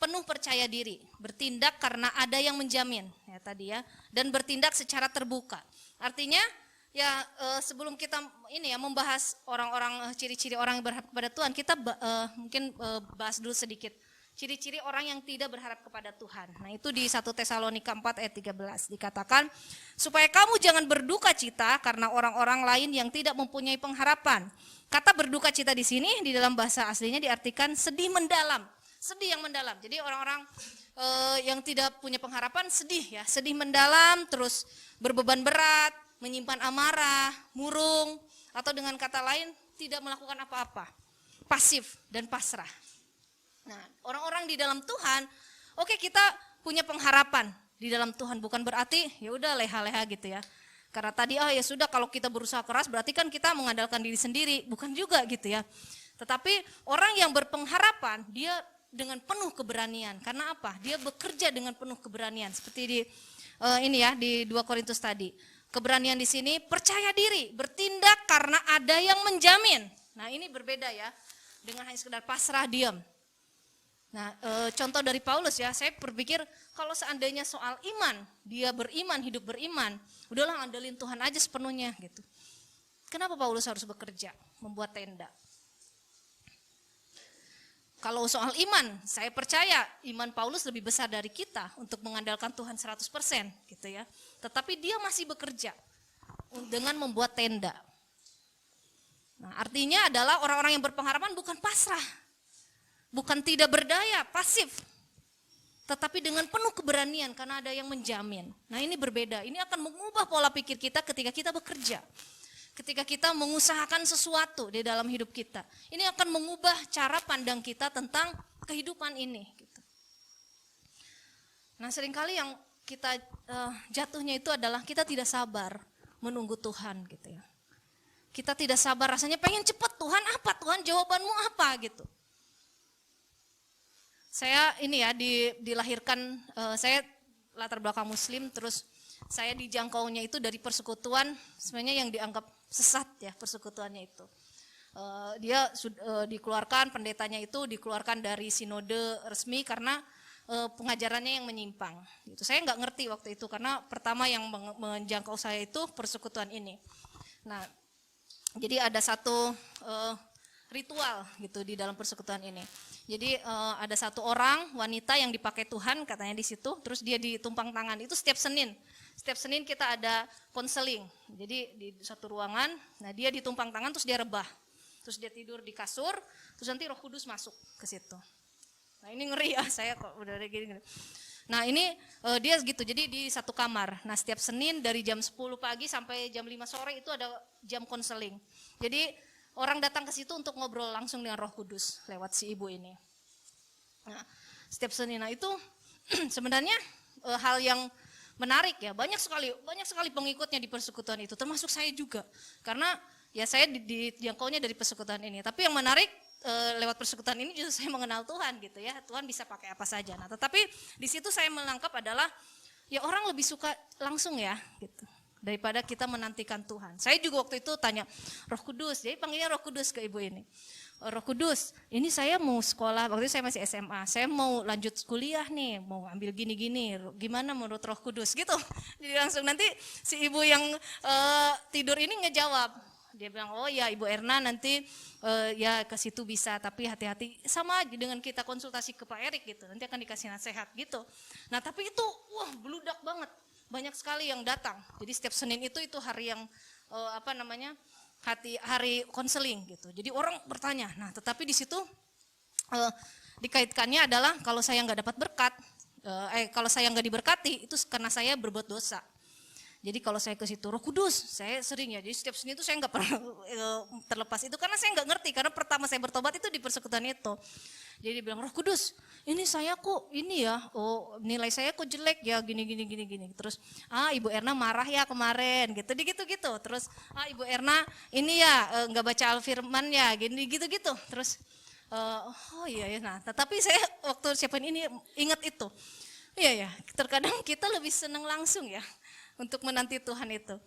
penuh percaya diri, bertindak karena ada yang menjamin, ya tadi ya, dan bertindak secara terbuka. Artinya ya sebelum kita membahas orang-orang ciri-ciri orang yang berharap kepada Tuhan, kita mungkin bahas dulu sedikit ciri-ciri orang yang tidak berharap kepada Tuhan. Nah, itu di 1 Tesalonika 4 ayat 13 dikatakan, supaya kamu jangan berduka cita karena orang-orang lain yang tidak mempunyai pengharapan. Kata berduka cita di sini di dalam bahasa aslinya diartikan sedih mendalam, sedih yang mendalam. Jadi orang-orang yang tidak punya pengharapan sedih ya, sedih mendalam, terus berbeban berat, menyimpan amarah, murung, atau dengan kata lain tidak melakukan apa-apa, pasif dan pasrah. Nah, orang-orang di dalam Tuhan, oke, kita punya pengharapan di dalam Tuhan, bukan berarti ya udah leha-leha gitu ya. Karena tadi ya sudah, kalau kita berusaha keras berarti kan kita mengandalkan diri sendiri, bukan juga gitu ya. Tetapi orang yang berpengharapan dia dengan penuh keberanian. Karena apa? Dia bekerja dengan penuh keberanian. Seperti di di 2 Korintus tadi. Keberanian di sini percaya diri, bertindak karena ada yang menjamin. Nah, ini berbeda ya dengan hanya sekedar pasrah diam. Nah, contoh dari Paulus ya, saya berpikir kalau seandainya soal iman, dia beriman, hidup beriman, udahlah andalin Tuhan aja sepenuhnya gitu. Kenapa Paulus harus bekerja, membuat tenda? kalau soal iman, saya percaya iman Paulus lebih besar dari kita untuk mengandalkan Tuhan 100% gitu ya. Tetapi dia masih bekerja dengan membuat tenda. Nah, artinya adalah orang-orang yang berpengharapan bukan pasrah, bukan tidak berdaya, pasif, tetapi dengan penuh keberanian karena ada yang menjamin. Nah, ini berbeda. Ini akan mengubah pola pikir kita ketika kita bekerja. Ketika kita mengusahakan sesuatu di dalam hidup kita, ini akan mengubah cara pandang kita tentang kehidupan ini. Gitu. Nah, seringkali yang kita jatuhnya itu adalah kita tidak sabar menunggu Tuhan, gitu ya. Kita tidak sabar, rasanya pengen cepat, Tuhan apa? Tuhan jawabanmu apa? Gitu. Saya ini ya dilahirkan, saya latar belakang Muslim, terus saya dijangkaunya itu dari persekutuan sebenarnya yang dianggap sesat ya persekutuannya itu. Dia dikeluarkan, pendetanya itu dikeluarkan dari sinode resmi karena pengajarannya yang menyimpang. Gitu. Saya nggak ngerti waktu itu karena pertama yang menjangkau saya itu persekutuan ini. Nah, jadi ada satu ritual gitu di dalam persekutuan ini. Jadi ada satu orang wanita yang dipakai Tuhan katanya di situ, terus dia ditumpang tangan itu setiap Senin. Setiap Senin kita ada konseling, jadi di satu ruangan, nah dia ditumpang tangan terus dia rebah, terus dia tidur di kasur, terus nanti Roh Kudus masuk ke situ. Nah ini ngeri ya saya kok udah gini. Nah ini dia gitu, jadi di satu kamar. Nah setiap Senin dari jam 10 pagi sampai jam 5 sore itu ada jam konseling. Jadi orang datang ke situ untuk ngobrol langsung dengan Roh Kudus lewat si ibu ini. Nah setiap Senin, nah itu sebenarnya hal yang menarik ya, banyak sekali pengikutnya di persekutuan itu, termasuk saya juga, karena ya saya dijangkaunya dari persekutuan ini. Tapi yang menarik lewat persekutuan ini justru saya mengenal Tuhan gitu ya, Tuhan bisa pakai apa saja. Nah tetapi di situ saya menangkap adalah ya orang lebih suka langsung ya gitu, daripada kita menantikan Tuhan. Saya juga waktu itu tanya Roh Kudus, jadi panggilnya Roh Kudus ke ibu ini. Roh Kudus, ini saya mau sekolah, waktu itu saya masih SMA, saya mau lanjut kuliah nih, mau ambil gini-gini, gimana menurut Roh Kudus gitu. Jadi langsung nanti si ibu yang tidur ini ngejawab, dia bilang, oh ya Ibu Erna nanti ya ke situ bisa, tapi hati-hati, sama aja dengan kita konsultasi ke Pak Erik gitu, nanti akan dikasih nasihat gitu. Nah tapi itu wah beludak banget, banyak sekali yang datang. Jadi setiap Senin itu hari yang hari konseling gitu. Jadi orang bertanya. Nah, tetapi di situ dikaitkannya adalah kalau saya nggak dapat berkat, kalau saya nggak diberkati itu karena saya berbuat dosa. Jadi kalau saya ke situ Roh Kudus, saya sering ya. Jadi setiap Senin itu saya nggak pernah terlepas itu karena saya nggak ngerti. Karena pertama saya bertobat itu di persekutuan itu. Jadi bilang Roh Kudus, ini saya kok ini ya, oh nilai saya kok jelek ya, gini. Terus Ibu Erna marah ya kemarin, gitu. Terus Ibu Erna ini ya nggak baca Al-Firman ya, gini gitu. Terus oh iya ya. Nah, tetapi saya waktu siapin ini ingat itu. Iya ya, terkadang kita lebih senang langsung ya untuk menanti Tuhan itu.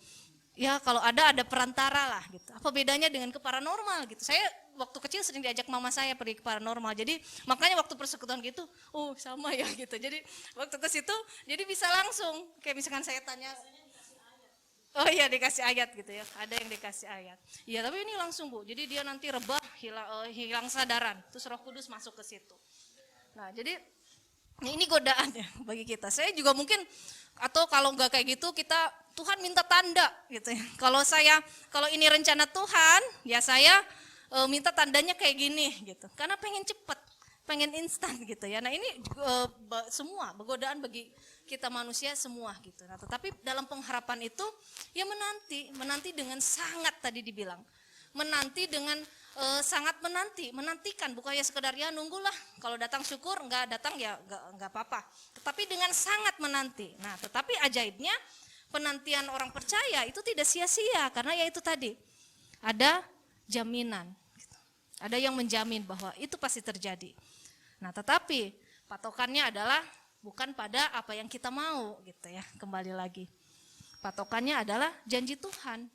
Ya kalau ada perantara lah gitu. Apa bedanya dengan ke paranormal gitu. Saya waktu kecil sering diajak mama saya pergi ke paranormal. Jadi makanya waktu persekutuan gitu, oh sama ya gitu. Jadi waktu ke situ jadi bisa langsung. Kayak misalkan saya tanya, oh iya dikasih ayat gitu ya. Ada yang dikasih ayat. Iya tapi ini langsung Bu. Jadi dia nanti rebah, hilang sadaran. Terus Roh Kudus masuk ke situ. Nah jadi ini godaan ya bagi kita. Saya juga mungkin atau kalau nggak kayak gitu kita Tuhan minta tanda gitu ya. Kalau ini rencana Tuhan ya saya minta tandanya kayak gini gitu. Karena pengen cepat, pengen instan gitu ya. Nah ini semua godaan bagi kita manusia semua gitu. Nah tetapi dalam pengharapan itu ya menanti dengan sangat tadi dibilang. Menanti dengan sangat menantikan, bukan ya sekedar ya nunggulah, kalau datang syukur, enggak datang ya enggak apa-apa, tetapi dengan sangat menanti. Nah tetapi ajaibnya penantian orang percaya itu tidak sia-sia, karena ya itu tadi ada jaminan, ada yang menjamin bahwa itu pasti terjadi. Nah tetapi patokannya adalah bukan pada apa yang kita mau gitu ya, kembali lagi patokannya adalah janji Tuhan.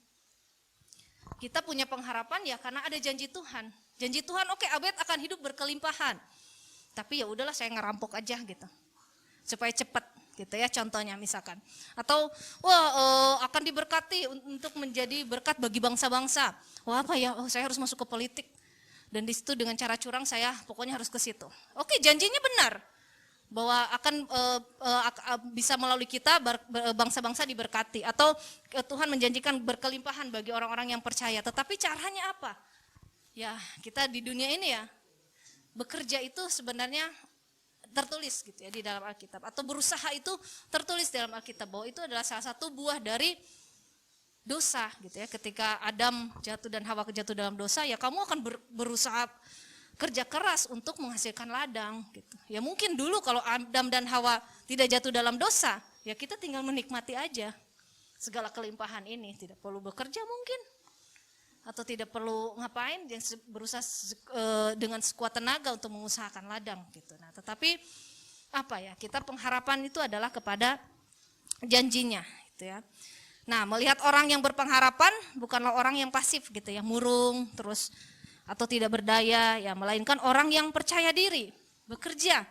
Kita punya pengharapan ya karena ada janji Tuhan. Janji Tuhan oke, Abed akan hidup berkelimpahan. Tapi ya udahlah saya ngerampok aja gitu. Supaya cepat gitu ya contohnya misalkan. Atau akan diberkati untuk menjadi berkat bagi bangsa-bangsa. Wah apa ya, saya harus masuk ke politik. Dan di situ dengan cara curang saya pokoknya harus ke situ. Oke, janjinya benar bahwa akan bisa melalui kita bangsa-bangsa diberkati, atau Tuhan menjanjikan berkelimpahan bagi orang-orang yang percaya. Tetapi caranya apa? Ya, kita di dunia ini ya bekerja itu sebenarnya tertulis gitu ya di dalam Alkitab, atau berusaha itu tertulis dalam Alkitab bahwa itu adalah salah satu buah dari dosa gitu ya. Ketika Adam jatuh dan Hawa jatuh dalam dosa, ya kamu akan berusaha kerja keras untuk menghasilkan ladang gitu. Ya mungkin dulu kalau Adam dan Hawa tidak jatuh dalam dosa, ya kita tinggal menikmati aja segala kelimpahan ini, tidak perlu bekerja mungkin, atau tidak perlu ngapain, yang berusaha dengan sekuat tenaga untuk mengusahakan ladang gitu. Nah, tetapi apa ya, kita pengharapan itu adalah kepada janjinya gitu ya. Nah, melihat orang yang berpengharapan bukanlah orang yang pasif gitu ya, murung terus atau tidak berdaya ya, melainkan orang yang percaya diri, bekerja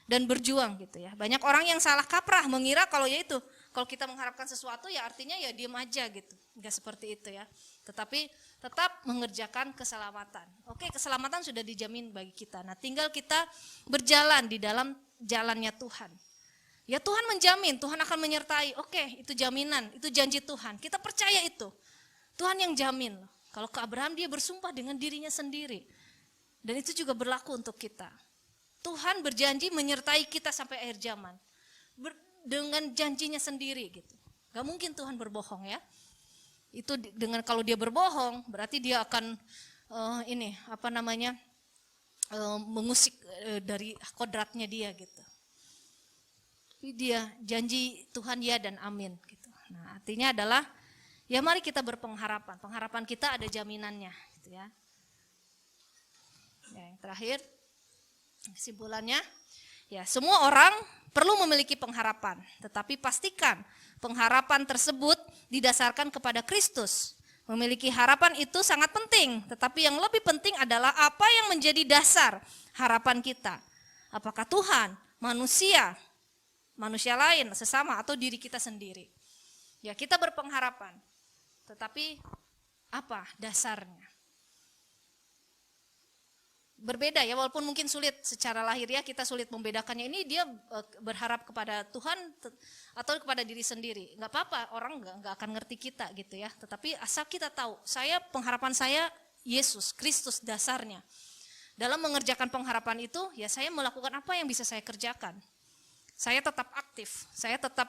dan berjuang gitu ya. Banyak orang yang salah kaprah mengira kalau ya itu, kalau kita mengharapkan sesuatu ya artinya ya diam aja gitu. Enggak seperti itu ya. Tetapi tetap mengerjakan keselamatan. Oke, keselamatan sudah dijamin bagi kita. Nah, tinggal kita berjalan di dalam jalannya Tuhan. Ya Tuhan menjamin, Tuhan akan menyertai. Oke, itu jaminan, itu janji Tuhan. Kita percaya itu. Tuhan yang jamin. Kalau ke Abraham dia bersumpah dengan dirinya sendiri. Dan itu juga berlaku untuk kita. Tuhan berjanji menyertai kita sampai akhir zaman. Dengan janjinya sendiri gitu. Gak mungkin Tuhan berbohong ya. Itu dengan kalau dia berbohong berarti dia akan mengusik dari kodratnya dia gitu. Tapi dia janji Tuhan ya dan amin gitu. Nah, artinya adalah ya mari kita berpengharapan. Pengharapan kita ada jaminannya gitu ya. Ya, yang terakhir kesimpulannya ya, semua orang perlu memiliki pengharapan, tetapi pastikan pengharapan tersebut didasarkan kepada Kristus. Memiliki harapan itu sangat penting, tetapi yang lebih penting adalah apa yang menjadi dasar harapan kita. Apakah Tuhan, manusia lain, sesama, atau diri kita sendiri. Ya, kita berpengharapan, tetapi apa dasarnya? Berbeda ya, walaupun mungkin sulit secara lahiriah kita sulit membedakannya. Ini dia berharap kepada Tuhan atau kepada diri sendiri. Nggak apa-apa, orang nggak akan ngerti kita gitu ya. Tetapi asal kita tahu, pengharapan saya Yesus Kristus dasarnya. Dalam mengerjakan pengharapan itu, ya saya melakukan apa yang bisa saya kerjakan. Saya tetap aktif, saya tetap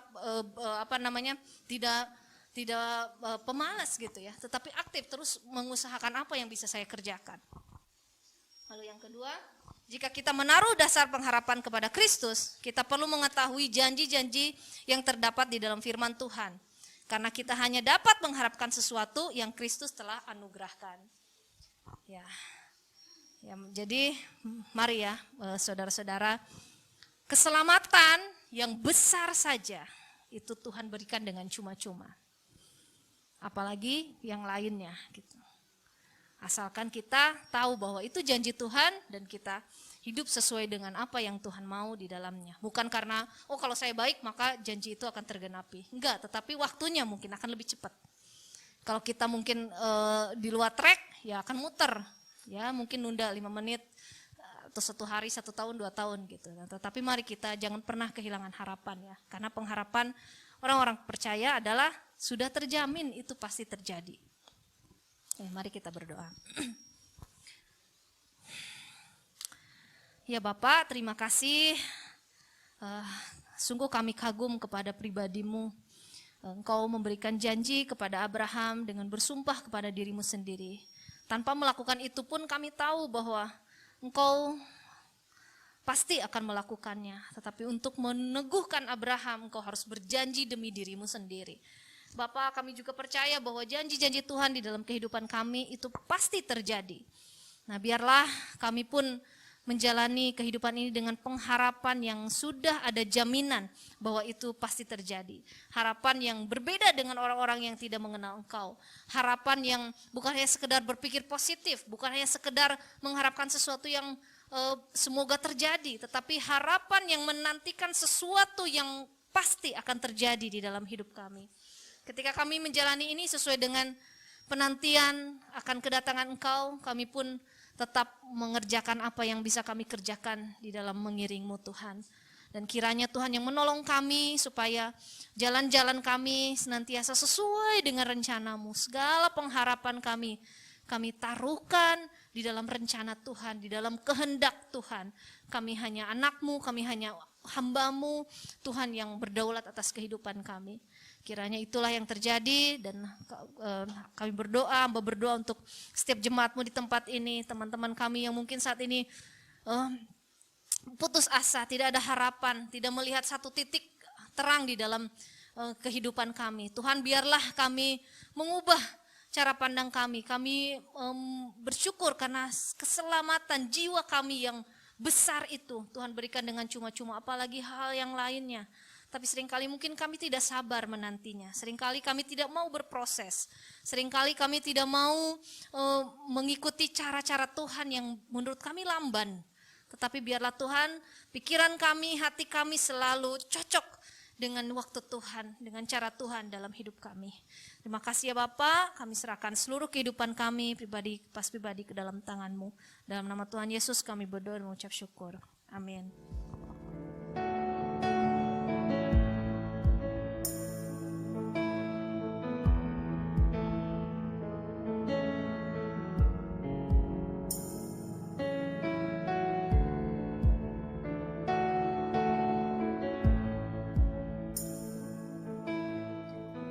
tidak pemalas gitu ya. Tetapi aktif terus mengusahakan apa yang bisa saya kerjakan. Lalu yang kedua, jika kita menaruh dasar pengharapan kepada Kristus, kita perlu mengetahui janji-janji yang terdapat di dalam firman Tuhan. Karena kita hanya dapat mengharapkan sesuatu yang Kristus telah anugerahkan. Ya, jadi mari ya saudara-saudara, keselamatan yang besar saja itu Tuhan berikan dengan cuma-cuma. Apalagi yang lainnya gitu. Asalkan kita tahu bahwa itu janji Tuhan dan kita hidup sesuai dengan apa yang Tuhan mau di dalamnya. Bukan karena, kalau saya baik maka janji itu akan tergenapi. Enggak, tetapi waktunya mungkin akan lebih cepat. Kalau kita mungkin di luar track, ya akan muter. Ya mungkin nunda 5 menit, atau 1 hari, 1 tahun, 2 tahun gitu. Tetapi mari kita jangan pernah kehilangan harapan ya. Karena pengharapan orang-orang percaya adalah sudah terjamin itu pasti terjadi. Mari kita berdoa. Ya Bapak, terima kasih. Sungguh kami kagum kepada pribadi-Mu. Engkau memberikan janji kepada Abraham dengan bersumpah kepada diri-Mu sendiri. Tanpa melakukan itu pun kami tahu bahwa Engkau pasti akan melakukannya. Tetapi untuk meneguhkan Abraham, Engkau harus berjanji demi diri-Mu sendiri. Bapak, kami juga percaya bahwa janji-janji Tuhan di dalam kehidupan kami itu pasti terjadi. Nah, biarlah kami pun menjalani kehidupan ini dengan pengharapan yang sudah ada jaminan bahwa itu pasti terjadi. Harapan yang berbeda dengan orang-orang yang tidak mengenal Engkau. Harapan yang bukan hanya sekedar berpikir positif, bukan hanya sekedar mengharapkan sesuatu yang semoga terjadi, tetapi harapan yang menantikan sesuatu yang pasti akan terjadi di dalam hidup kami. Ketika kami menjalani ini sesuai dengan penantian akan kedatangan Engkau, kami pun tetap mengerjakan apa yang bisa kami kerjakan di dalam mengiring-Mu Tuhan. Dan kiranya Tuhan yang menolong kami supaya jalan-jalan kami senantiasa sesuai dengan rencana-Mu. Segala pengharapan kami taruhkan di dalam rencana Tuhan, di dalam kehendak Tuhan. Kami hanya anak-Mu, kami hanya hamba-Mu, Tuhan yang berdaulat atas kehidupan kami. Kiranya itulah yang terjadi dan kami berdoa, hamba berdoa untuk setiap jemaat-Mu di tempat ini, teman-teman kami yang mungkin saat ini putus asa, tidak ada harapan, tidak melihat satu titik terang di dalam kehidupan kami. Tuhan, biarlah kami mengubah cara pandang kami. Kami bersyukur karena keselamatan jiwa kami yang besar itu Tuhan berikan dengan cuma-cuma, apalagi hal yang lainnya. Tapi seringkali mungkin kami tidak sabar menantinya. Seringkali kami tidak mau berproses. Seringkali kami tidak mau mengikuti cara-cara Tuhan yang menurut kami lamban. Tetapi biarlah Tuhan, pikiran kami, hati kami selalu cocok dengan waktu Tuhan, dengan cara Tuhan dalam hidup kami. Terima kasih ya Bapak, kami serahkan seluruh kehidupan kami, pribadi ke dalam tangan-Mu. Dalam nama Tuhan Yesus kami berdoa dan mengucap syukur. Amin.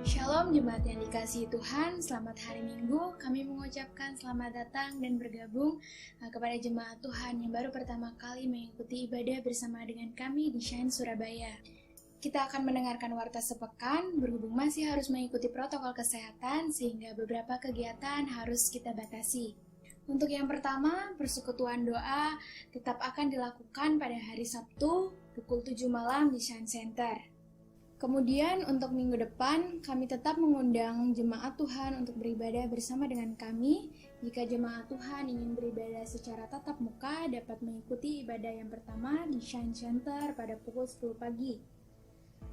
Shalom jemaat yang dikasihi Tuhan, selamat hari Minggu. Kami mengucapkan selamat datang dan bergabung kepada jemaat Tuhan yang baru pertama kali mengikuti ibadah bersama dengan kami di Shine Surabaya. Kita akan mendengarkan warta sepekan, berhubung masih harus mengikuti protokol kesehatan sehingga beberapa kegiatan harus kita batasi. Untuk yang pertama, persekutuan doa tetap akan dilakukan pada hari Sabtu pukul 7 malam di Shine Center. Kemudian untuk minggu depan, kami tetap mengundang jemaat Tuhan untuk beribadah bersama dengan kami. Jika jemaat Tuhan ingin beribadah secara tatap muka, dapat mengikuti ibadah yang pertama di Shine Center pada pukul 10 pagi.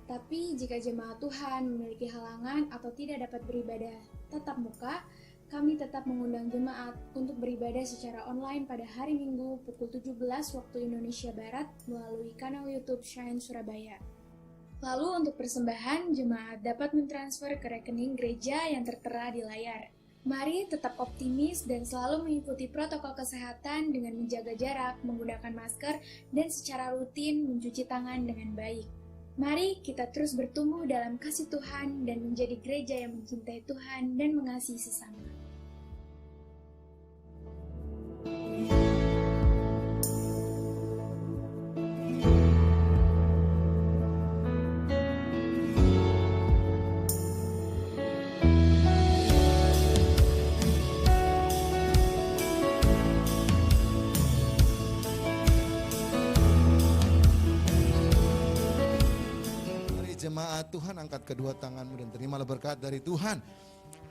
Tapi jika jemaat Tuhan memiliki halangan atau tidak dapat beribadah tatap muka, kami tetap mengundang jemaat untuk beribadah secara online pada hari Minggu pukul 17 waktu Indonesia Barat melalui kanal YouTube Shine Surabaya. Lalu untuk persembahan, jemaat dapat mentransfer ke rekening gereja yang tertera di layar. Mari tetap optimis dan selalu mengikuti protokol kesehatan dengan menjaga jarak, menggunakan masker, dan secara rutin mencuci tangan dengan baik. Mari kita terus bertumbuh dalam kasih Tuhan dan menjadi gereja yang mencintai Tuhan dan mengasihi sesama. Jemaat Tuhan, angkat kedua tanganmu dan terimalah berkat dari Tuhan.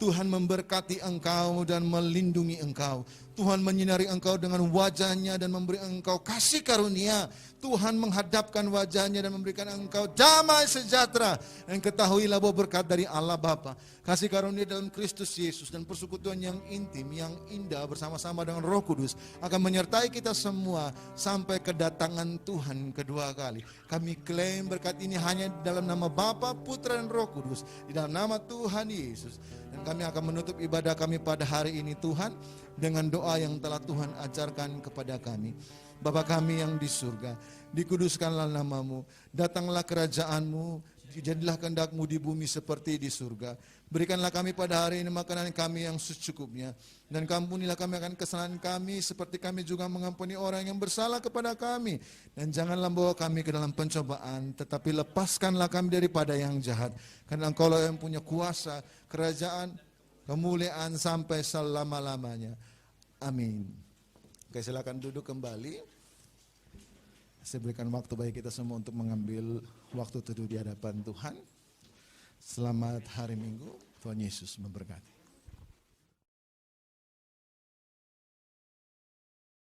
Tuhan memberkati engkau dan melindungi engkau. Tuhan menyinari engkau dengan wajah-Nya dan memberi engkau kasih karunia. Tuhan menghadapkan wajah-Nya dan memberikan engkau damai sejahtera. Dan ketahuilah bahwa berkat dari Allah Bapa, kasih karunia dalam Kristus Yesus, dan persekutuan yang intim, yang indah bersama-sama dengan Roh Kudus akan menyertai kita semua sampai kedatangan Tuhan kedua kali. Kami klaim berkat ini hanya dalam nama Bapa, Putra, dan Roh Kudus, di dalam nama Tuhan Yesus. Dan kami akan menutup ibadah kami pada hari ini Tuhan dengan doa yang telah Tuhan ajarkan kepada kami. Bapa kami yang di surga, dikuduskanlah nama-Mu, datanglah kerajaan-Mu, jadilah kehendak-Mu di bumi seperti di surga. Berikanlah kami pada hari ini makanan kami yang secukupnya, dan ampunilah kami akan kesalahan kami seperti kami juga mengampuni orang yang bersalah kepada kami. Dan janganlah bawa kami ke dalam pencobaan, tetapi lepaskanlah kami daripada yang jahat. Karena Engkaulah yang punya kuasa, kerajaan, kemuliaan sampai selama-lamanya. Amin. Oke, silakan duduk kembali. Saya berikan waktu bagi kita semua untuk mengambil waktu teduh di hadapan Tuhan. Selamat hari Minggu, Tuhan Yesus memberkati.